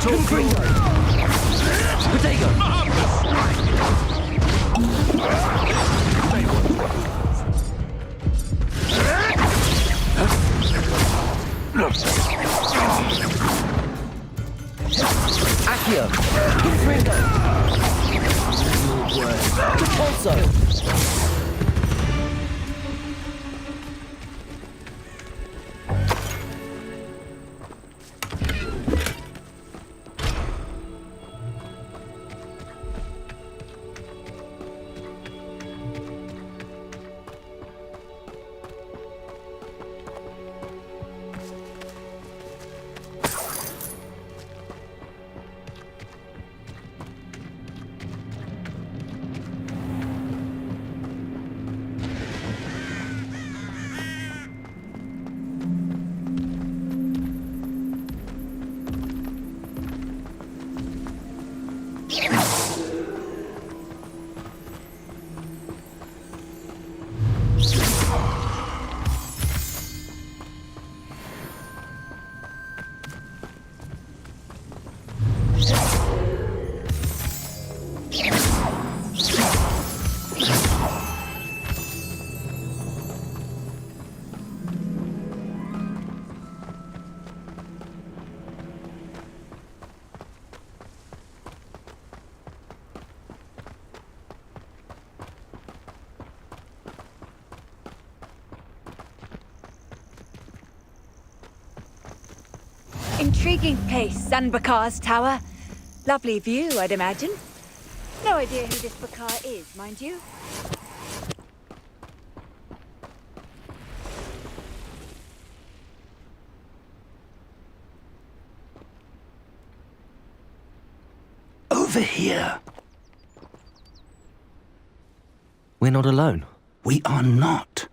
Confringo. Protego. Accio. Confringo. Depulso. Intriguing place, Sanbakar's tower. Lovely view, I'd imagine. No idea who this Bakar is, mind you. Over here. We're not alone. We are not.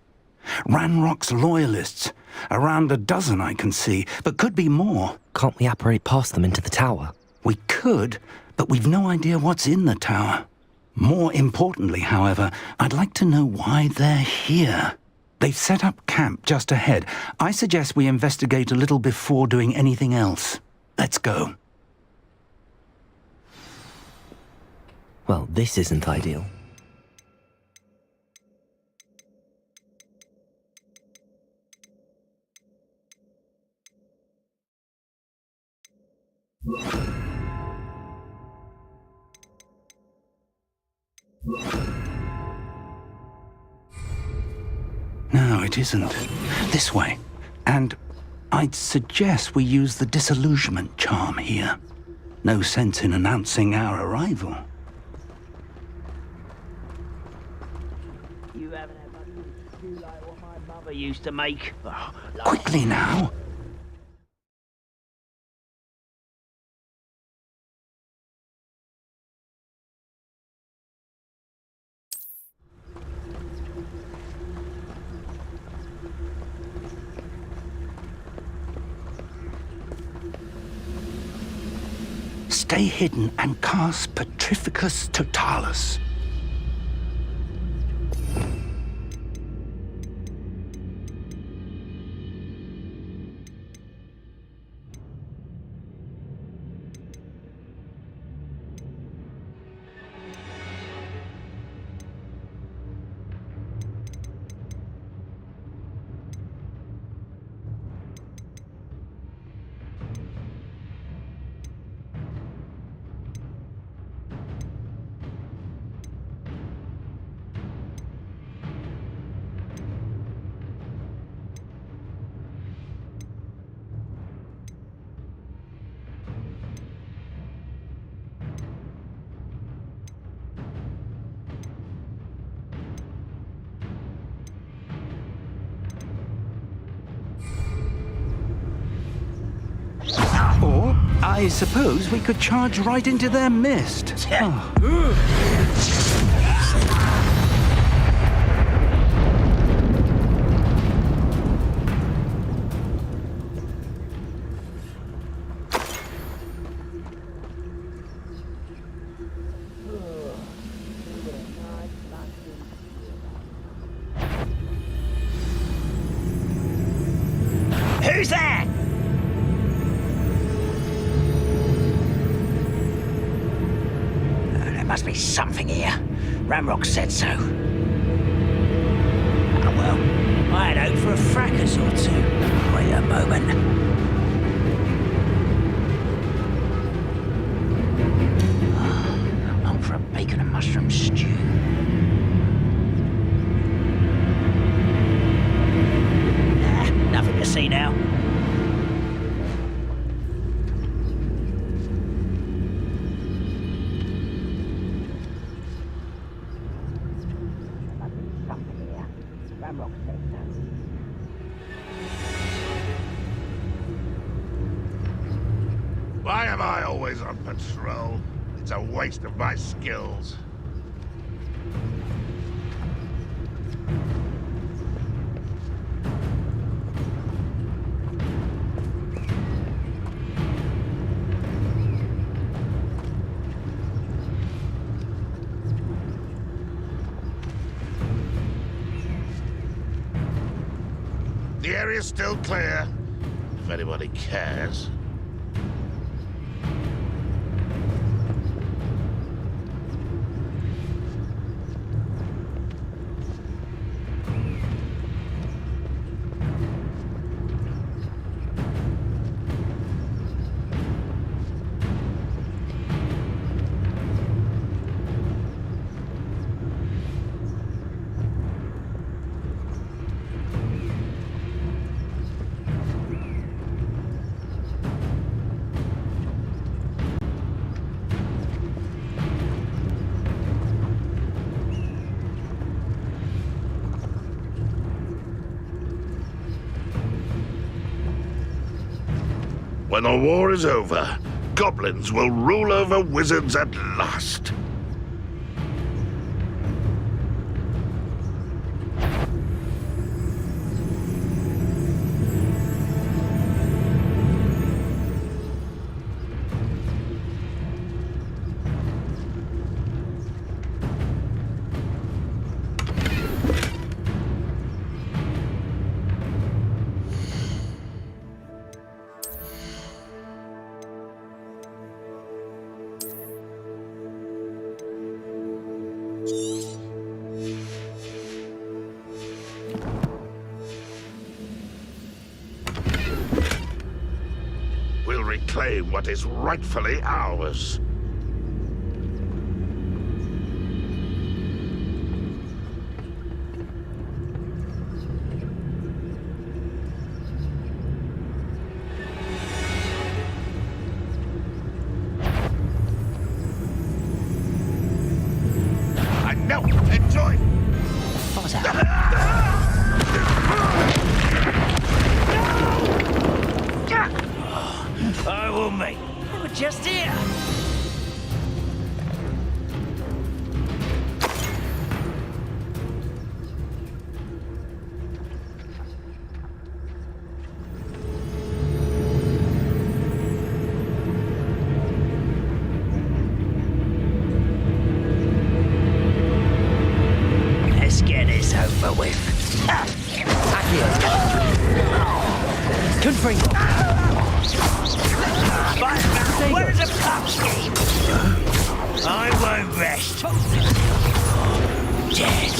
Ranrock's loyalists. Around a dozen I can see, but could be more. Can't we apparate past them into the tower? We could, but we've no idea what's in the tower. More importantly, however, I'd like to know why they're here. They've set up camp just ahead. I suggest we investigate a little before doing anything else. Let's go. Well, this isn't ideal. No, it isn't. This way. And I'd suggest we use the disillusionment charm here. No sense in announcing our arrival. You haven't had much to do like what my mother used to make. Oh, Quickly now. Stay hidden and cast Petrificus Totalis. I suppose we could charge right into their mist. Who's there? There must be something here. Ramrock said so. Oh well, I had hoped for a fracas or two. Wait a moment. I'm for a bacon and mushroom stew. Nothing to see now. Why am I always on patrol? It's a waste of my skills. The area's still clear, if anybody cares. When the war is over, goblins will rule over wizards at last. We'll reclaim what is rightfully ours. I know! Enjoy! What was that? I will make. They were just here. Let's get this over with. Accio. Confringo. Where's a pup scheme? I won't rest. Dead.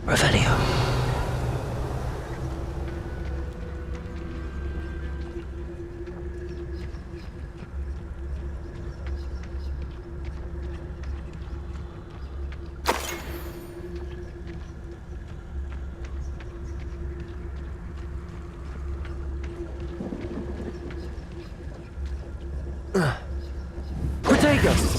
Revelio. Protego!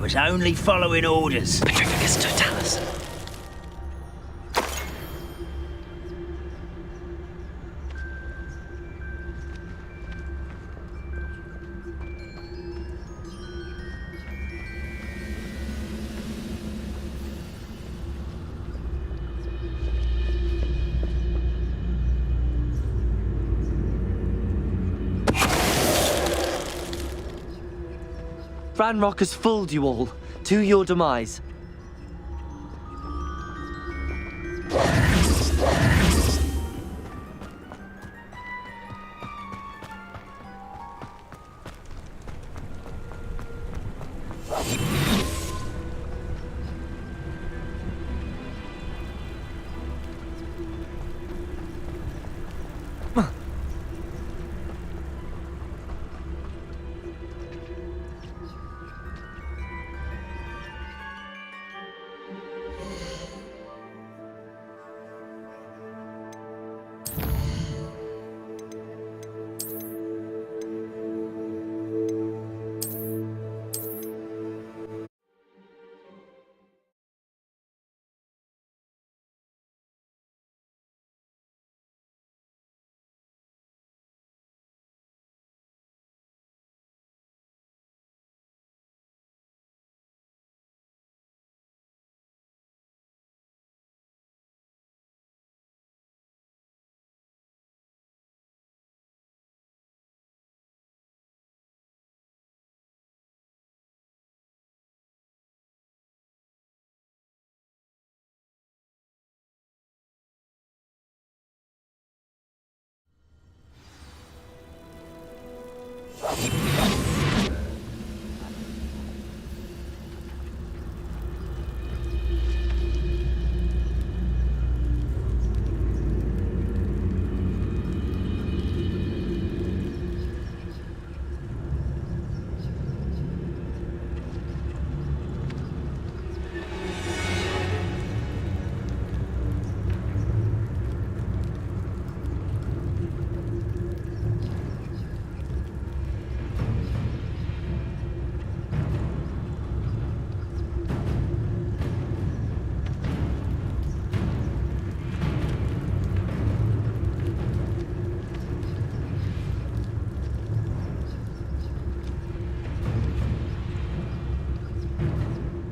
was only following orders. Petrificus Totalis. Ranrock has fooled you all, to your demise.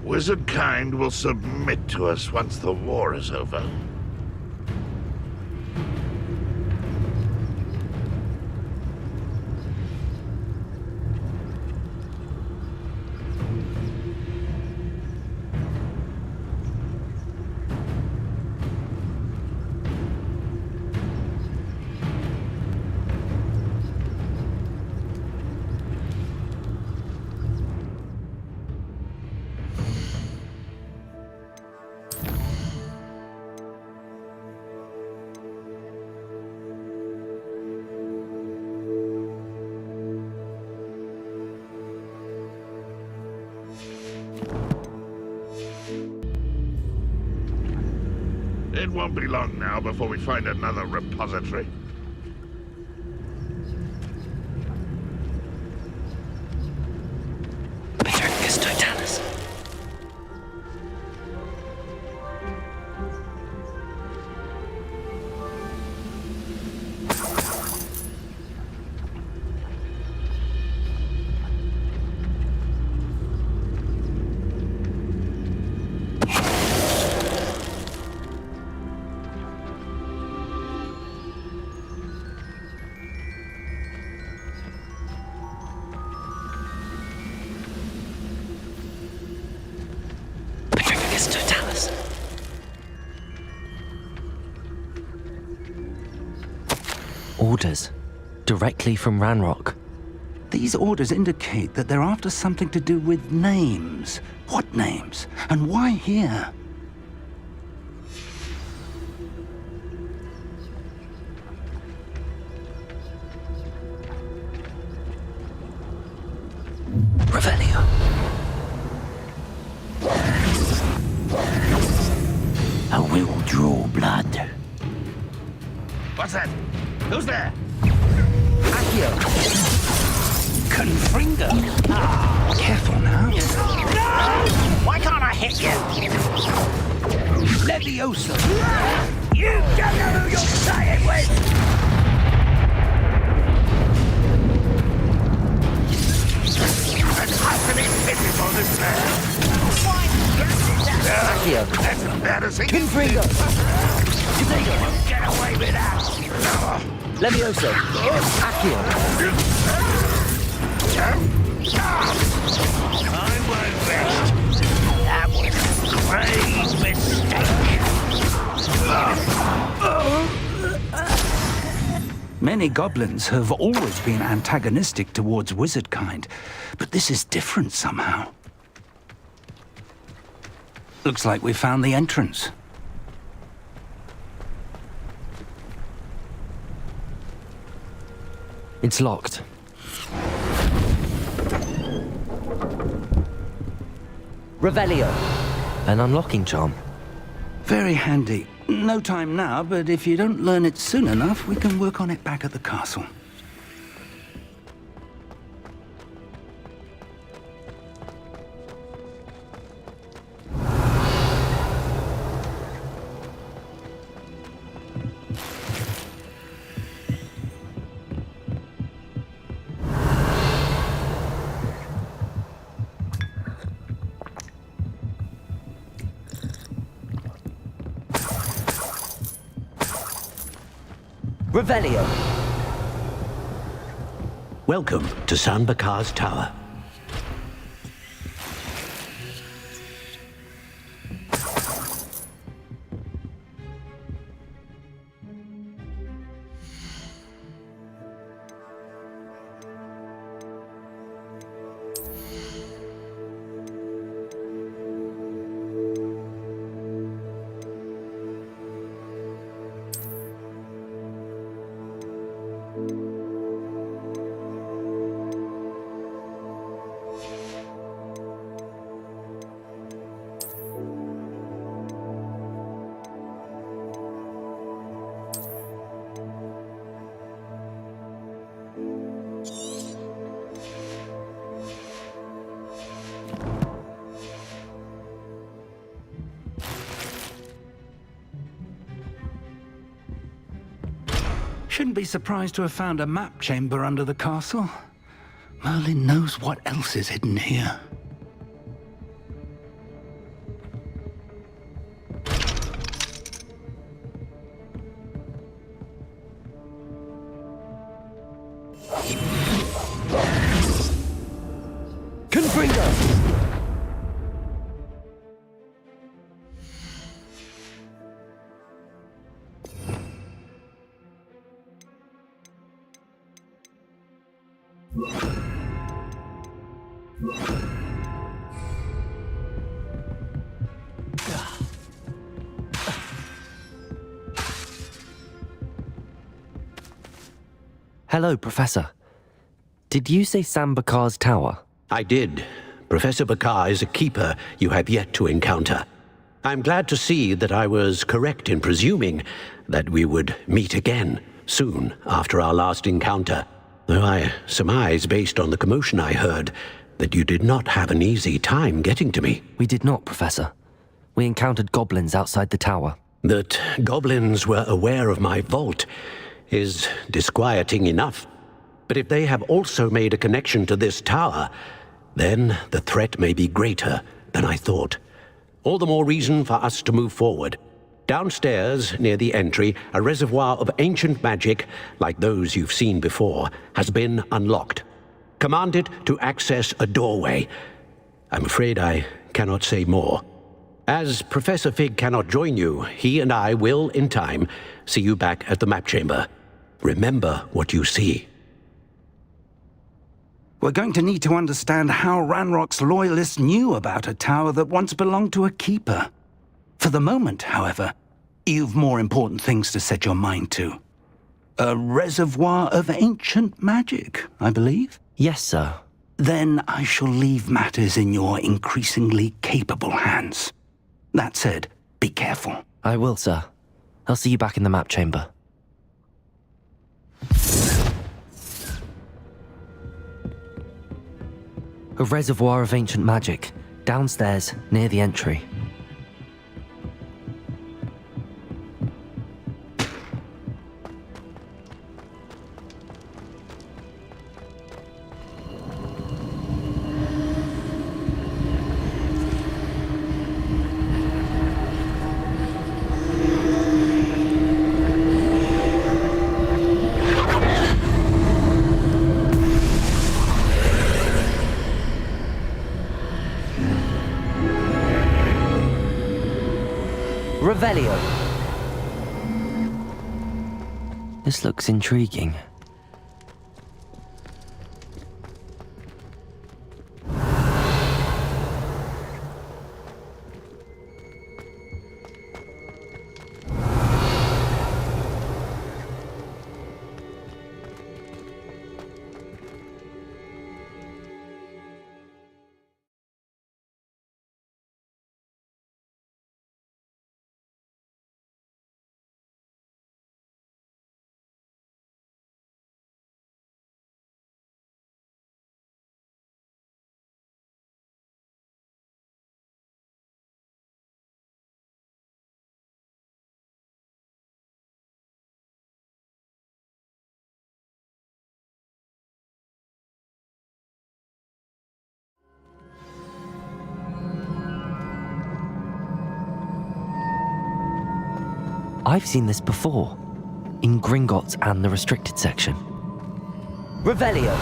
Wizard kind will submit to us once the war is over. It won't be long now before we find another repository. Petrificus Totalis. Totalis. Orders. Directly from Ranrock. These orders indicate that they're after something to do with names. What names? And why here? Revelio. I will draw blood. What's that? Who's there? Accio! Confringo. Careful now. No! Why can't I hit you? Leviosa. You don't know who you're playing with! It's utterly pitiful, this man. Accio. That's embarrassing. Confringo. You won't get away with that. Leviosa. Accio. I won't rest. That was a grave mistake. Many goblins have always been antagonistic towards wizard kind, but this is different somehow. Looks like we found the entrance. It's locked. Revelio. An unlocking charm. Very handy. No time now, but if you don't learn it soon enough, we can work on it back at the castle. Revelio. Welcome to San Bakar's Tower. Shouldn't be surprised to have found a map chamber under the castle. Merlin knows what else is hidden here. Confringo. Hello, Professor. Did you say San Bakar's Tower? I did. Professor Bakar is a keeper you have yet to encounter. I'm glad to see that I was correct in presuming that we would meet again soon after our last encounter, though I surmise, based on the commotion I heard, that you did not have an easy time getting to me. We did not, Professor. We encountered goblins outside the tower. That goblins were aware of my vault is disquieting enough. But if they have also made a connection to this tower, then the threat may be greater than I thought. All the more reason for us to move forward. Downstairs, near the entry, a reservoir of ancient magic, like those you've seen before, has been unlocked. Command it to access a doorway. I'm afraid I cannot say more. As Professor Fig cannot join you, he and I will, in time, see you back at the map chamber. Remember what you see. We're going to need to understand how Ranrock's loyalists knew about a tower that once belonged to a keeper. For the moment, however, you've more important things to set your mind to. A reservoir of ancient magic, I believe? Yes, sir. Then I shall leave matters in your increasingly capable hands. That said, be careful. I will, sir. I'll see you back in the map chamber. A reservoir of ancient magic, downstairs, near the entry. Revelio. This looks intriguing. I've seen this before, in Gringotts and the restricted section. Revelio!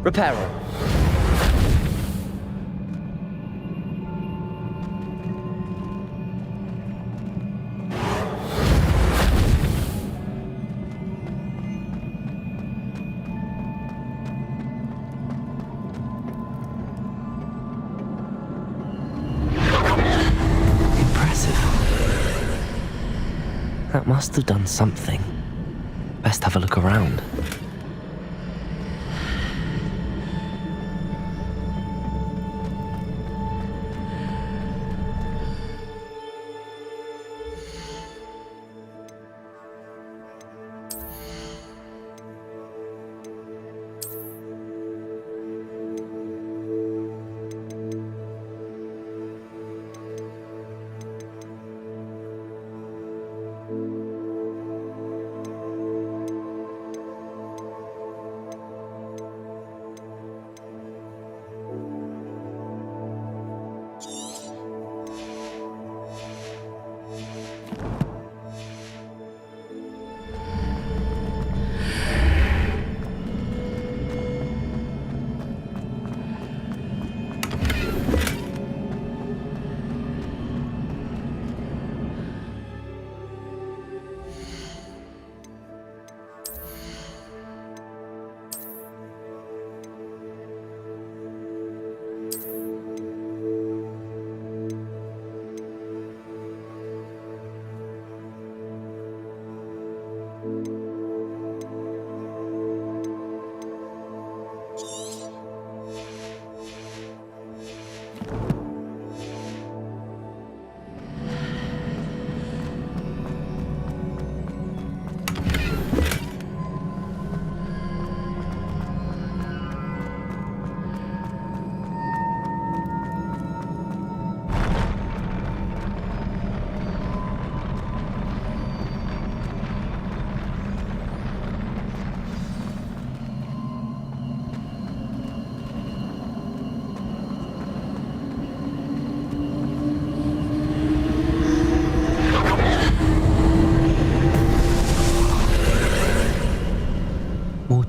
Reparo. Impressive. That must have done something. Best have a look around.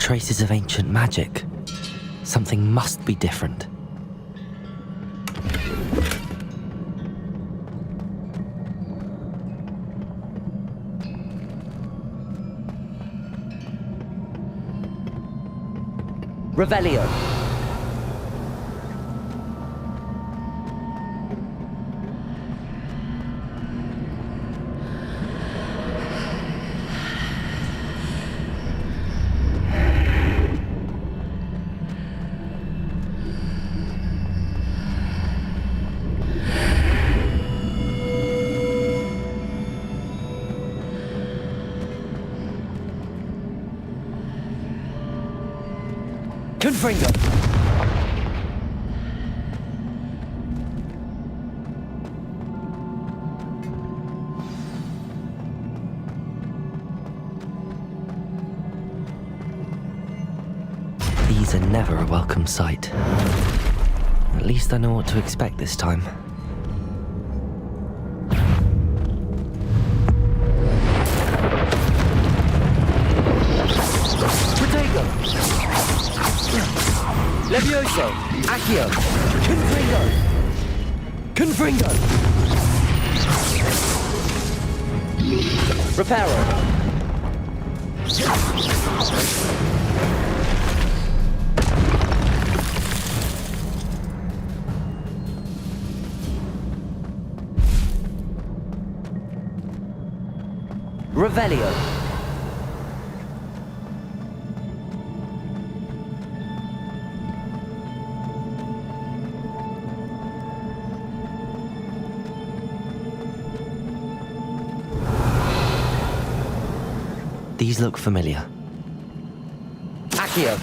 traces of ancient magic. Something must be different. Revelio. Confringo. These are never a welcome sight. At least I know what to expect this time. Protego! Levioso! Accio! Confringo! Confringo! Reparo! Revelio. These look familiar. Accio.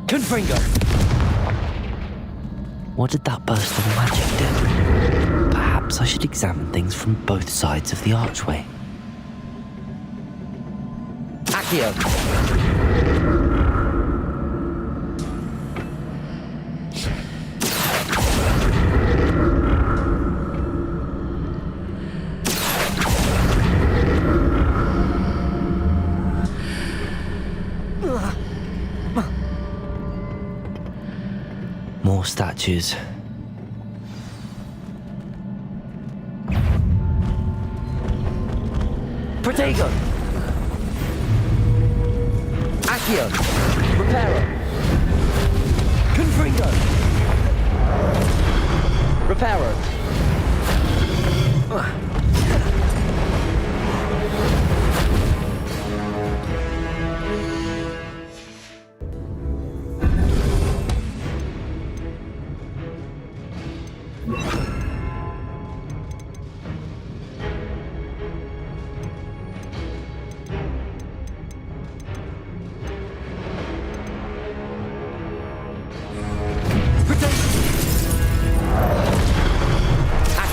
Confringo! What did that burst of magic do? Perhaps I should examine things from both sides of the archway. Accio! More statues. Protego! Accio! Reparo! Confringo! Reparo!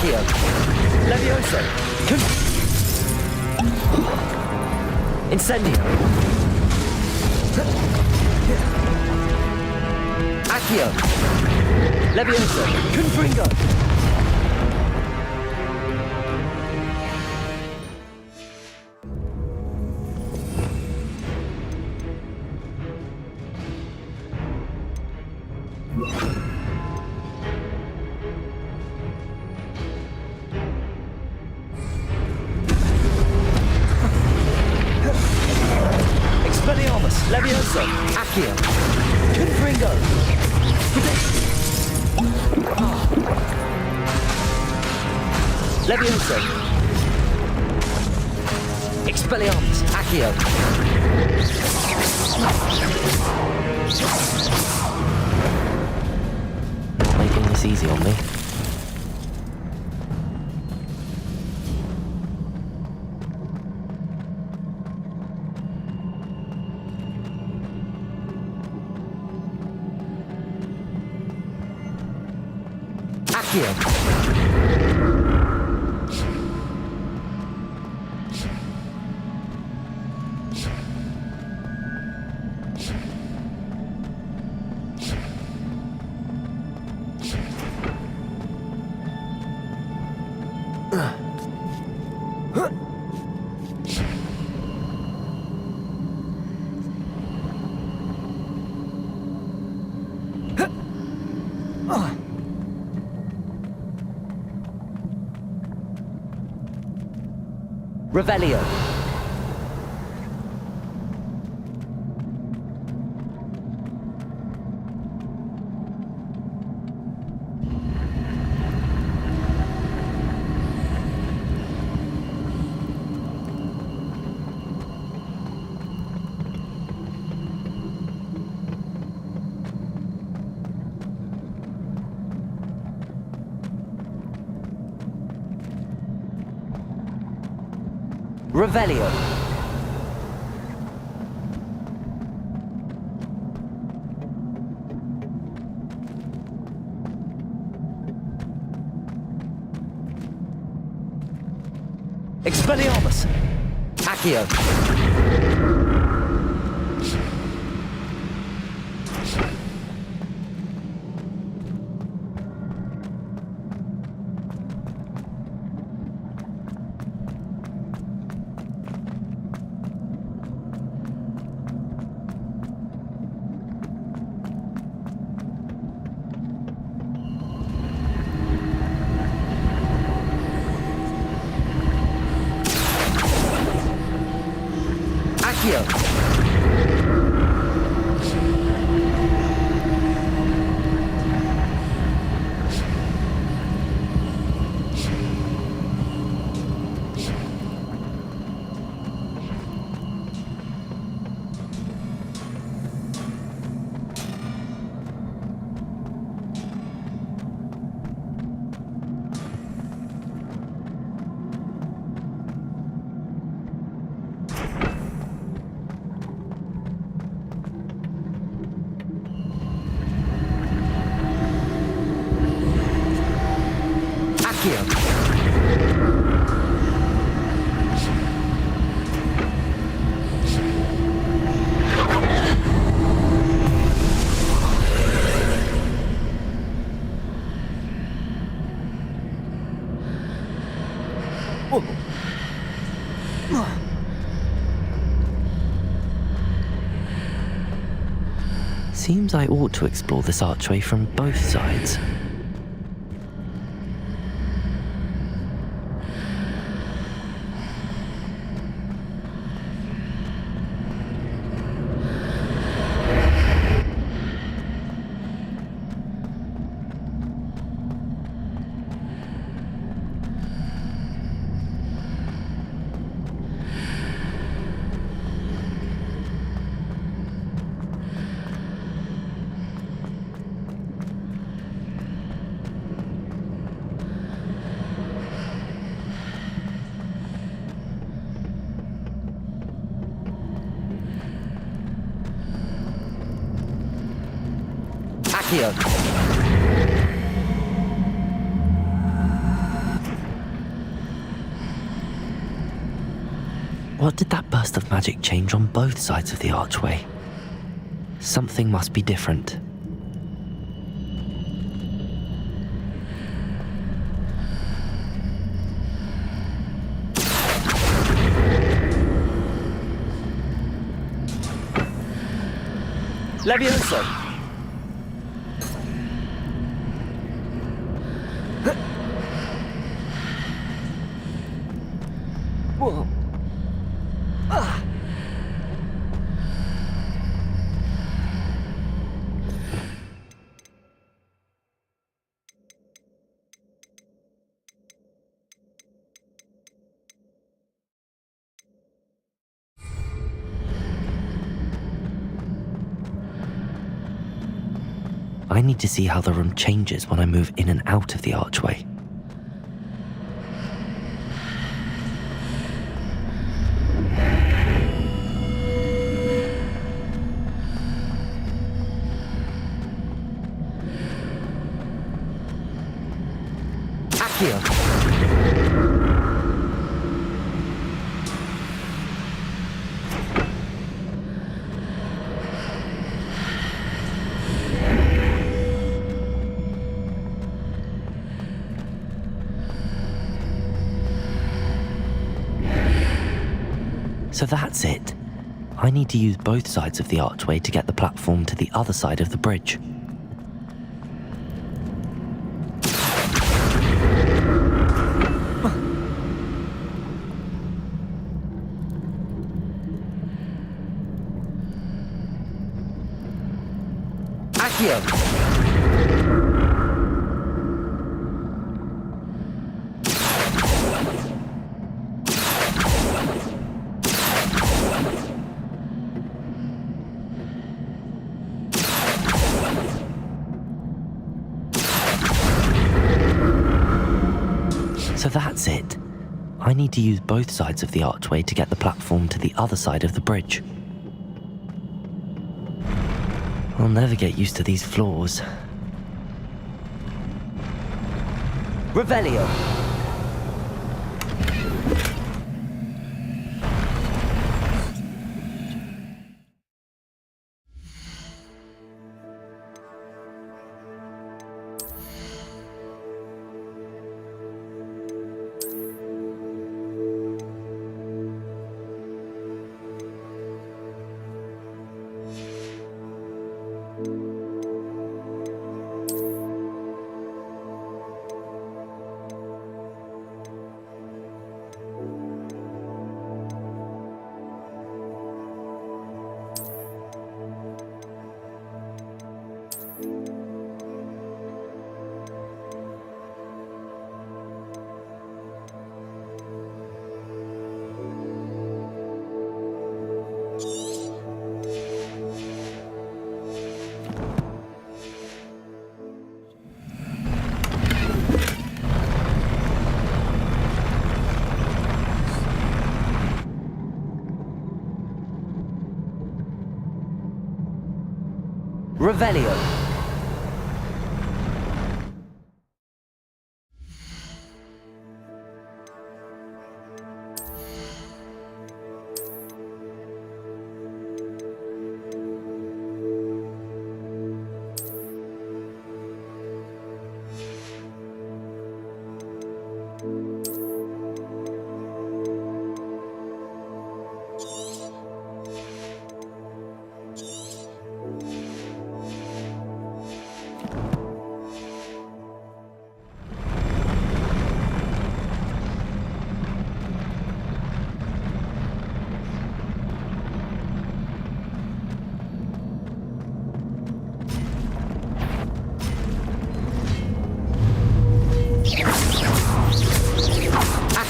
Accio. Levioso. Incendio. Accio. Levioso. Confringo. Expelliarmus, Levioso, Accio, Confringo, Levioso, Expelliarmus, Accio. Not making this easy on me. Accio. Revelio. Revelio. Expelliarmus. Accio. Accio. Seems I ought to explore this archway from both sides. Accio. What did that burst of magic change on both sides of the archway? Something must be different. Levioso! Whoa. Ah. I need to see how the room changes when I move in and out of the archway. Accio! So that's it. I need to use both sides of the archway to get the platform to the other side of the bridge. Accio! So that's it. I need to use both sides of the archway to get the platform to the other side of the bridge. I'll never get used to these floors. Revelio! Revelio.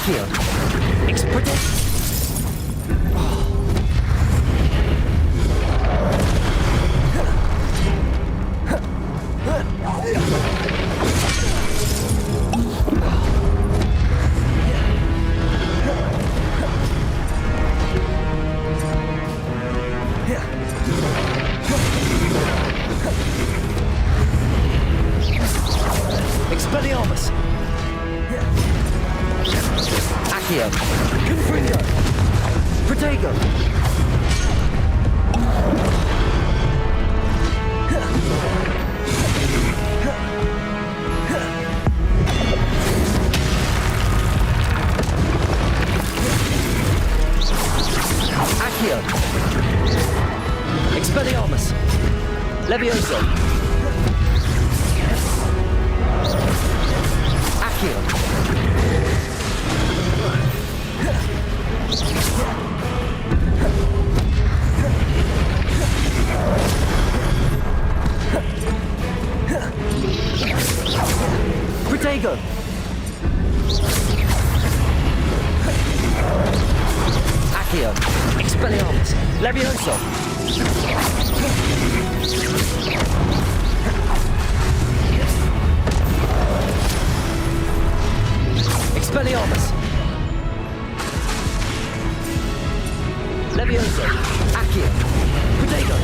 Accio. Expedite. Expelliarmus! Accio! Confringo! Protego! Accio! Expelliarmus! Levioso! Accio! Protego! Accio! Expelliarmus! Levioso! Expelliarmus! Levioso! Accio! Protego!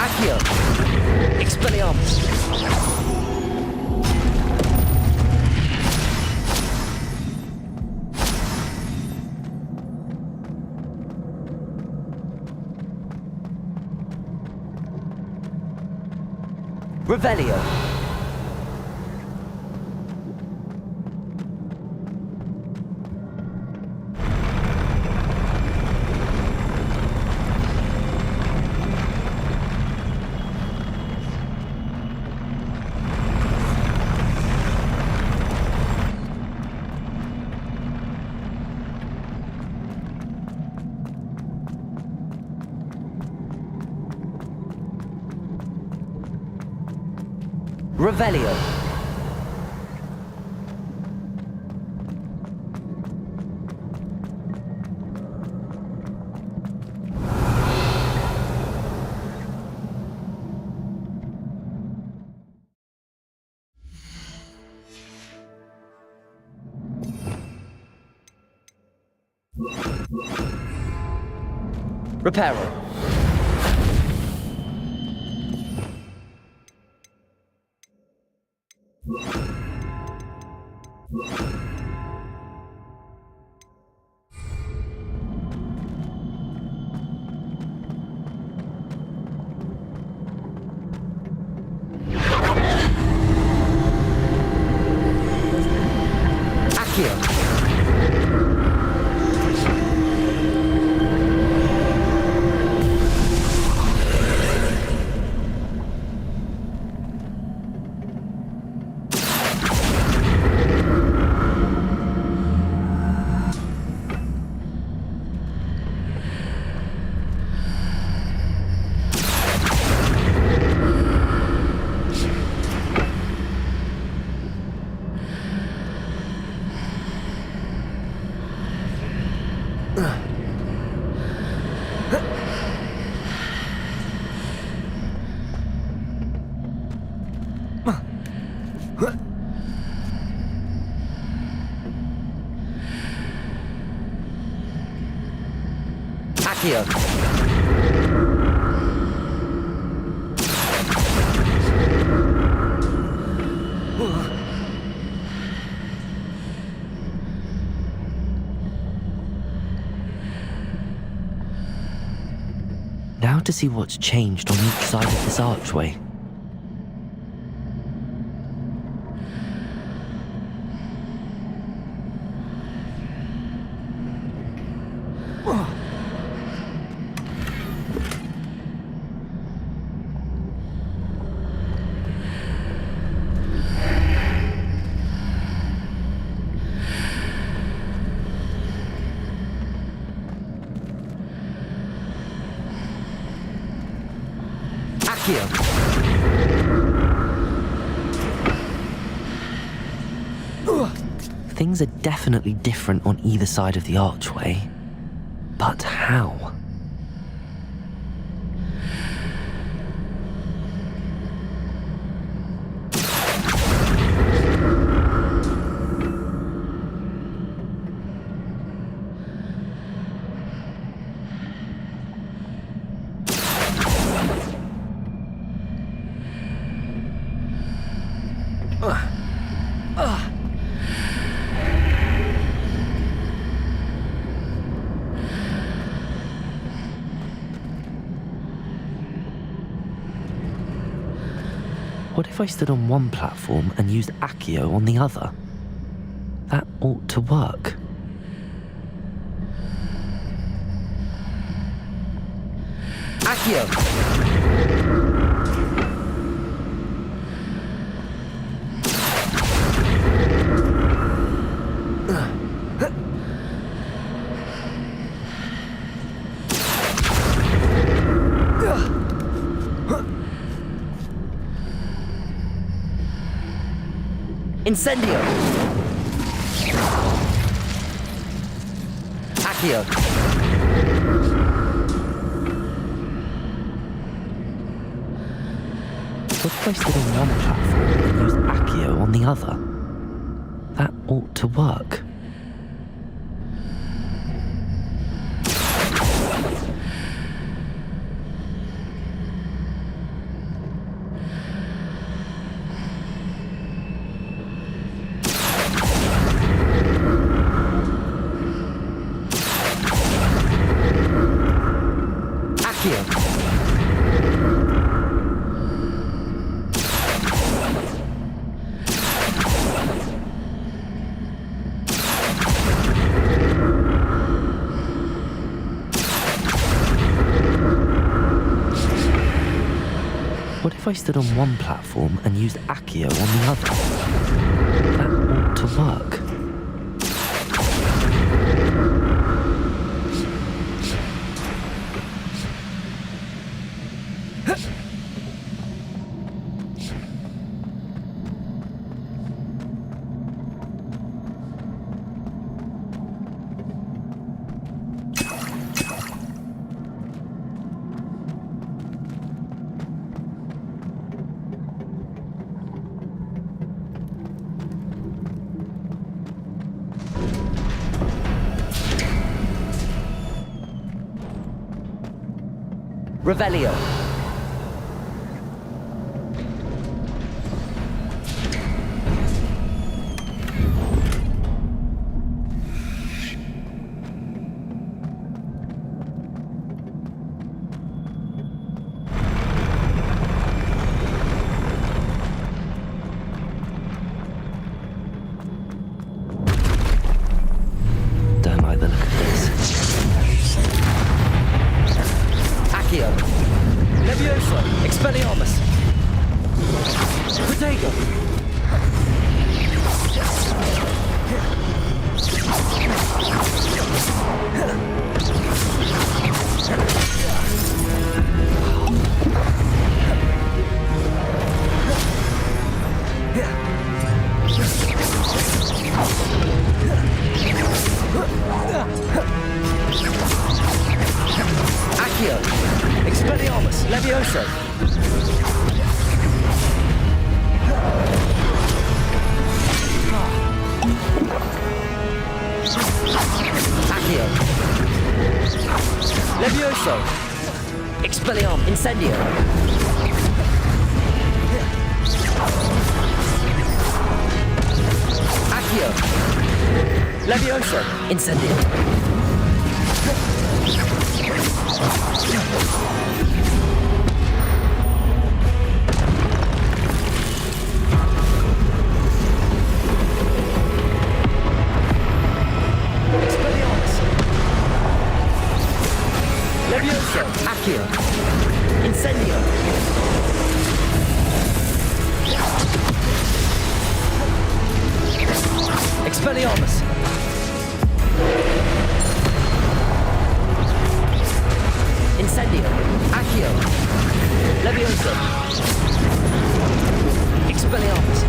Accio! Expelliarmus! Revelio! Revelio! Reparo! Accio! Accio! Now to see what's changed on each side of this archway. Accio! Things are definitely different on either side of the archway. But how? What if I stood on one platform and used Accio on the other? That ought to work. Accio! Incendio! Accio! What if I stood on one platform and used Accio on the other? That ought to work. What if I stood on one platform and used Accio on the other? That ought to work. Revelio. Don't like the look of this. Accio. Levioso. Expelliarmus. Protego. Accio. Expelliarmus. Levioso. Accio. Levioso. Expelliarmus. Incendio. Accio. Levioso. Incendio. Levioso. Accio. Incendio. Expelliarmus. Incendio. Accio. Levioso. Expelliarmus.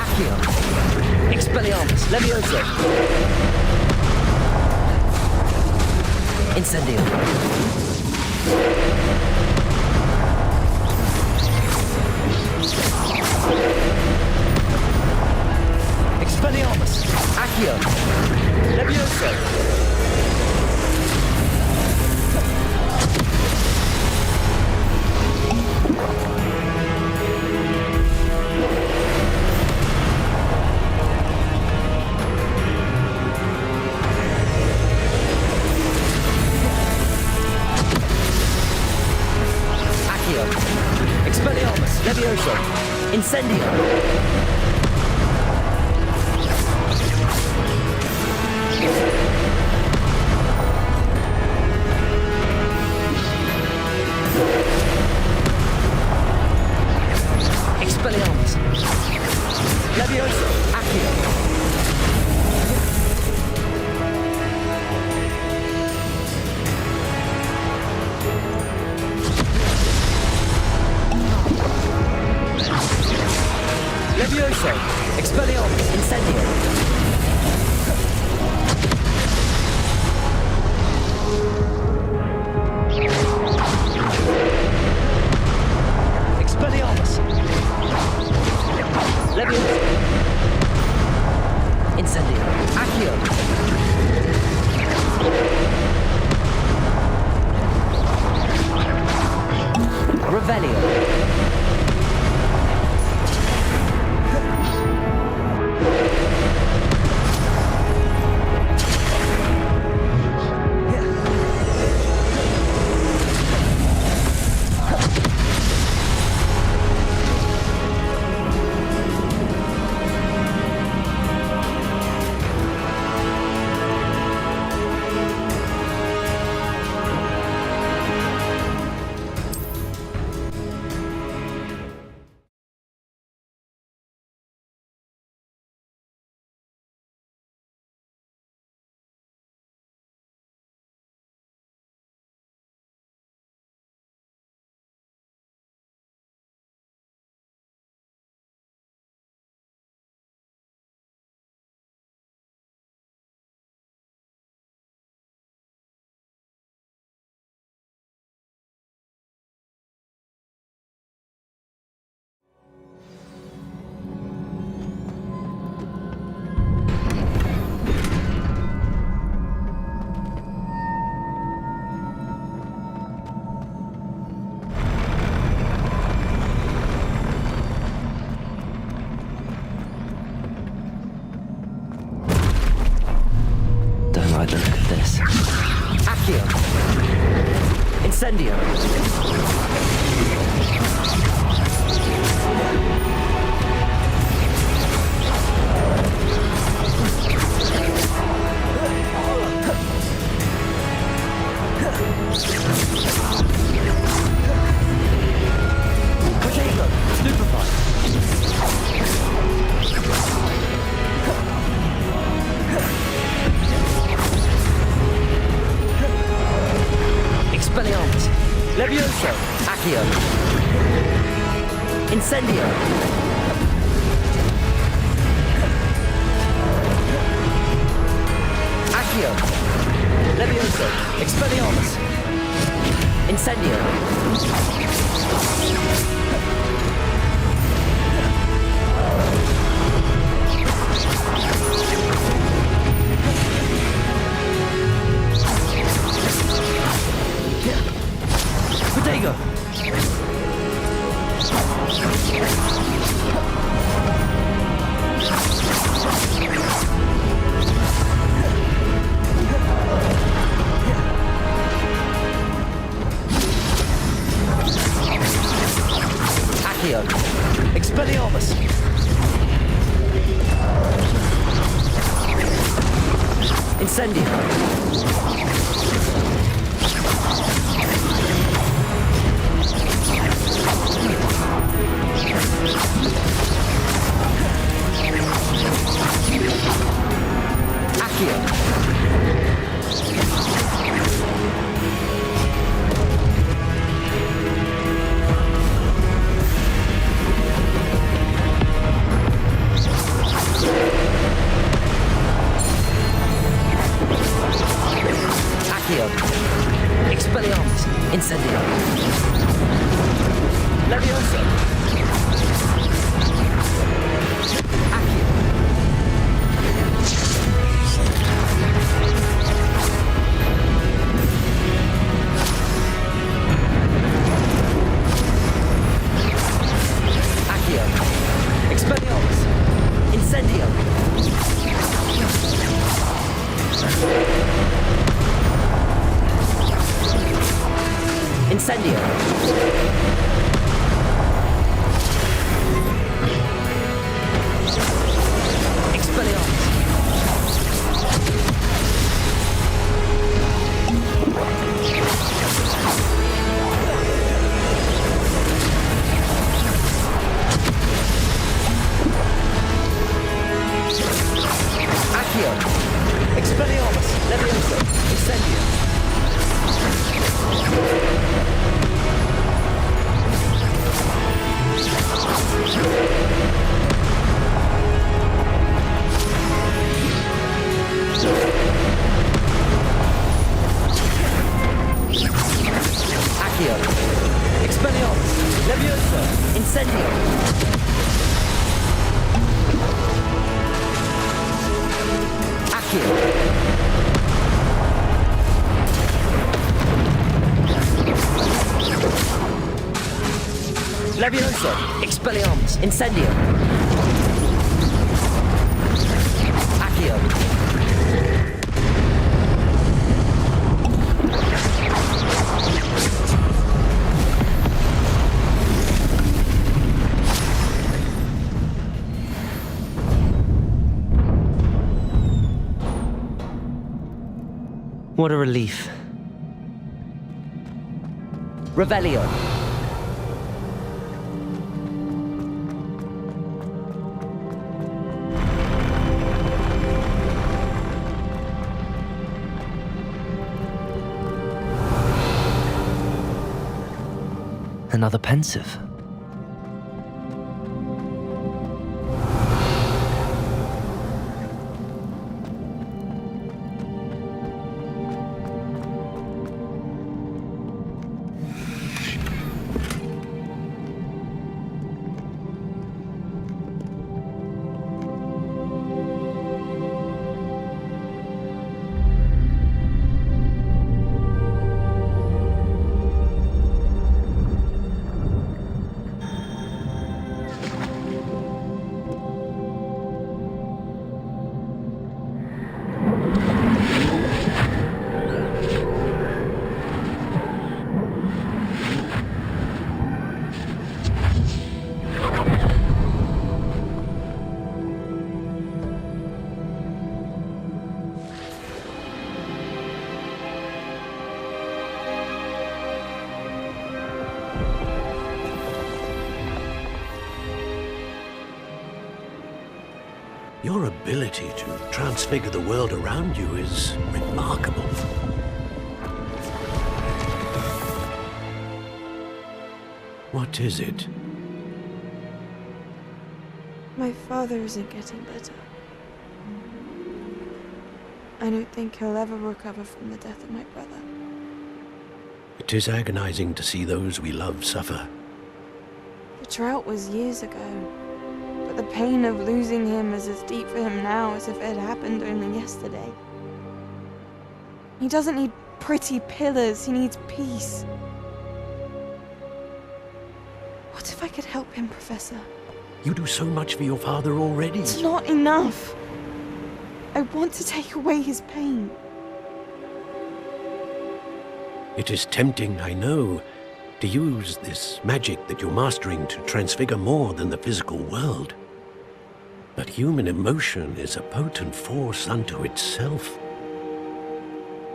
Accio. Expelliarmus. Levioso. Incendio. Expelliarmus. Accio. Levioso. Accio. Expelliarmus. Levioso. Incendio. Expelliarmus. Levioso. Accio. Levioso. Expelliarmus. Incendio. Expelliarmus. Levioso. Incendio. Accio. Revelio. like the look of this. Accio. Incendio. Potato. Stupefy. Expelliarmus. Levioso. Accio. Incendio. Accio. Levioso. Expelliarmus. Incendio. Protego! Accio! Expelliarmus! Incendio! Accio. Incendio! Accio! Levioso! Expelliarmus! Incendio! Accio! What a relief. Revelio! Another pensive. Your ability to transfigure the world around you is remarkable. What is it? My father isn't getting better. I don't think he'll ever recover from the death of my brother. It is agonizing to see those we love suffer. The drought was years ago, but the pain of losing him is as deep for him now as if it had happened only yesterday. He doesn't need pretty pillars, he needs peace. What if I could help him, Professor? You do so much for your father already. It's not enough. I want to take away his pain. It is tempting, I know, to use this magic that you're mastering to transfigure more than the physical world. But human emotion is a potent force unto itself.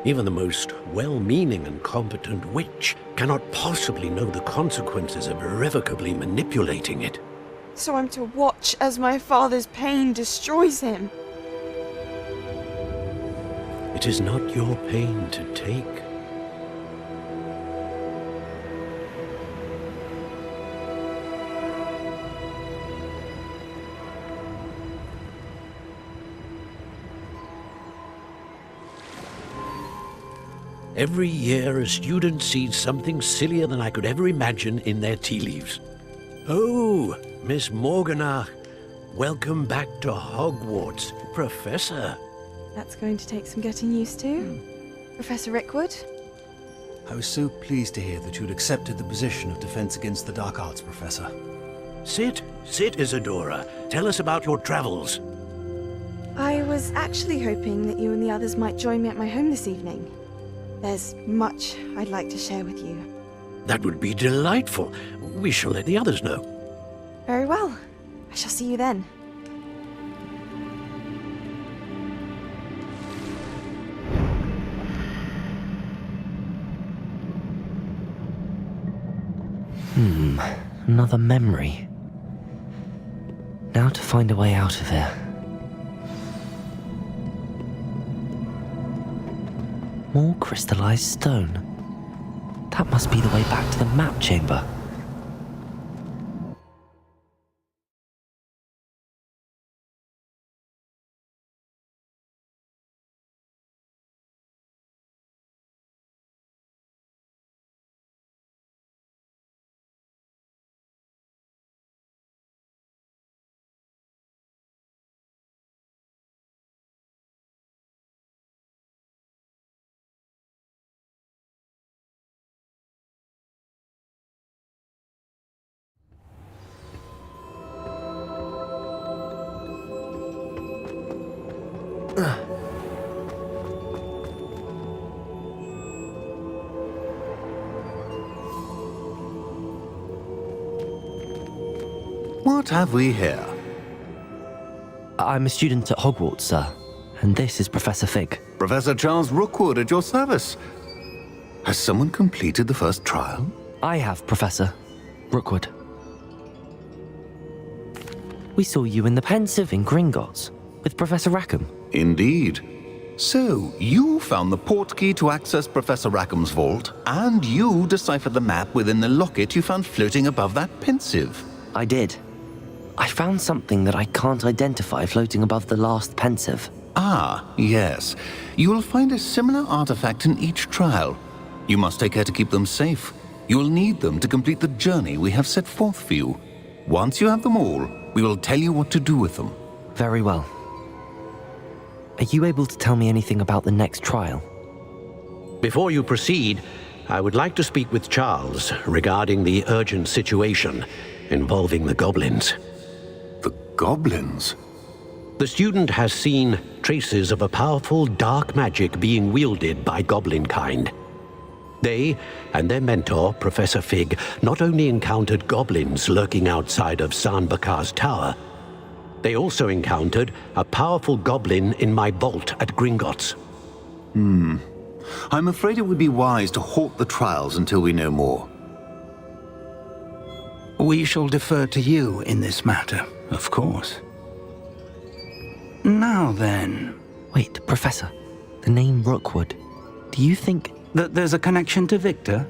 Even the most well-meaning and competent witch cannot possibly know the consequences of irrevocably manipulating it. So I'm to watch as my father's pain destroys him. It is not your pain to take. Every year, a student sees something sillier than I could ever imagine in their tea leaves. Oh, Miss Morganach, welcome back to Hogwarts, Professor. That's going to take some getting used to. Professor Rickwood? I was so pleased to hear that you'd accepted the position of Defense Against the Dark Arts, Professor. Sit, Isadora. Tell us about your travels. I was actually hoping that you and the others might join me at my home this evening. There's much I'd like to share with you. That would be delightful. We shall let the others know. Very well. I shall see you then. Another memory. Now to find a way out of here. More crystallized stone. That must be the way back to the map chamber. What have we here? I'm a student at Hogwarts, sir, and this is Professor Fig. Professor Charles Rookwood at your service. Has someone completed the first trial? I have, Professor Rookwood. We saw you in the Pensive in Gringotts with Professor Rackham. Indeed. So, you found the portkey to access Professor Rackham's vault, and you deciphered the map within the locket you found floating above that Pensive. I did. I found something that I can't identify floating above the last Pensive. Ah, yes. You will find a similar artifact in each trial. You must take care to keep them safe. You will need them to complete the journey we have set forth for you. Once you have them all, we will tell you what to do with them. Very well. Are you able to tell me anything about the next trial? Before you proceed, I would like to speak with Charles regarding the urgent situation involving the goblins. The goblins? The student has seen traces of a powerful dark magic being wielded by goblin kind. They and their mentor, Professor Fig, not only encountered goblins lurking outside of Sanbakar's tower, they also encountered a powerful goblin in my vault at Gringotts. I'm afraid it would be wise to halt the trials until we know more. We shall defer to you in this matter, of course. Now then... Wait, Professor. The name Rookwood. Do you think... that there's a connection to Victor?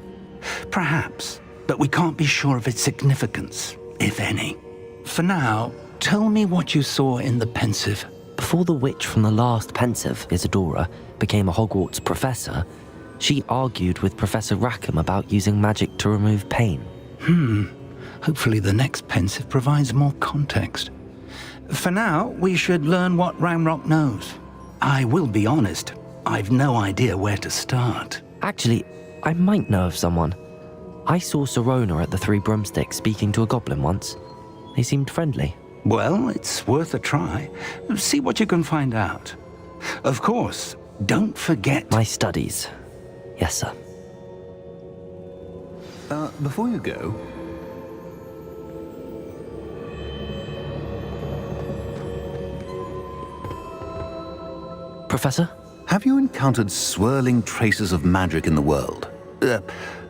Perhaps, but we can't be sure of its significance, if any. For now, tell me what you saw in the Pensive. Before the witch from the last Pensive, Isadora, became a Hogwarts professor, she argued with Professor Rackham about using magic to remove pain. Hopefully the next Pensive provides more context. For now, we should learn what Ranrock knows. I will be honest, I've no idea where to start. Actually, I might know of someone. I saw Sirona at the Three Broomsticks speaking to a goblin once. They seemed friendly. Well, it's worth a try. See what you can find out. Of course, don't forget... My studies. Yes, sir. Before you go... Professor? Have you encountered swirling traces of magic in the world?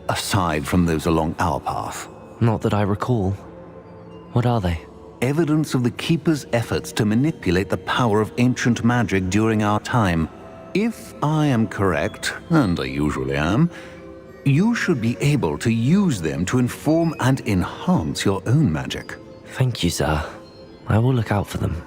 Aside from those along our path? Not that I recall. What are they? Evidence of the Keeper's efforts to manipulate the power of ancient magic during our time. If I am correct, and I usually am, you should be able to use them to inform and enhance your own magic. Thank you, sir. I will look out for them.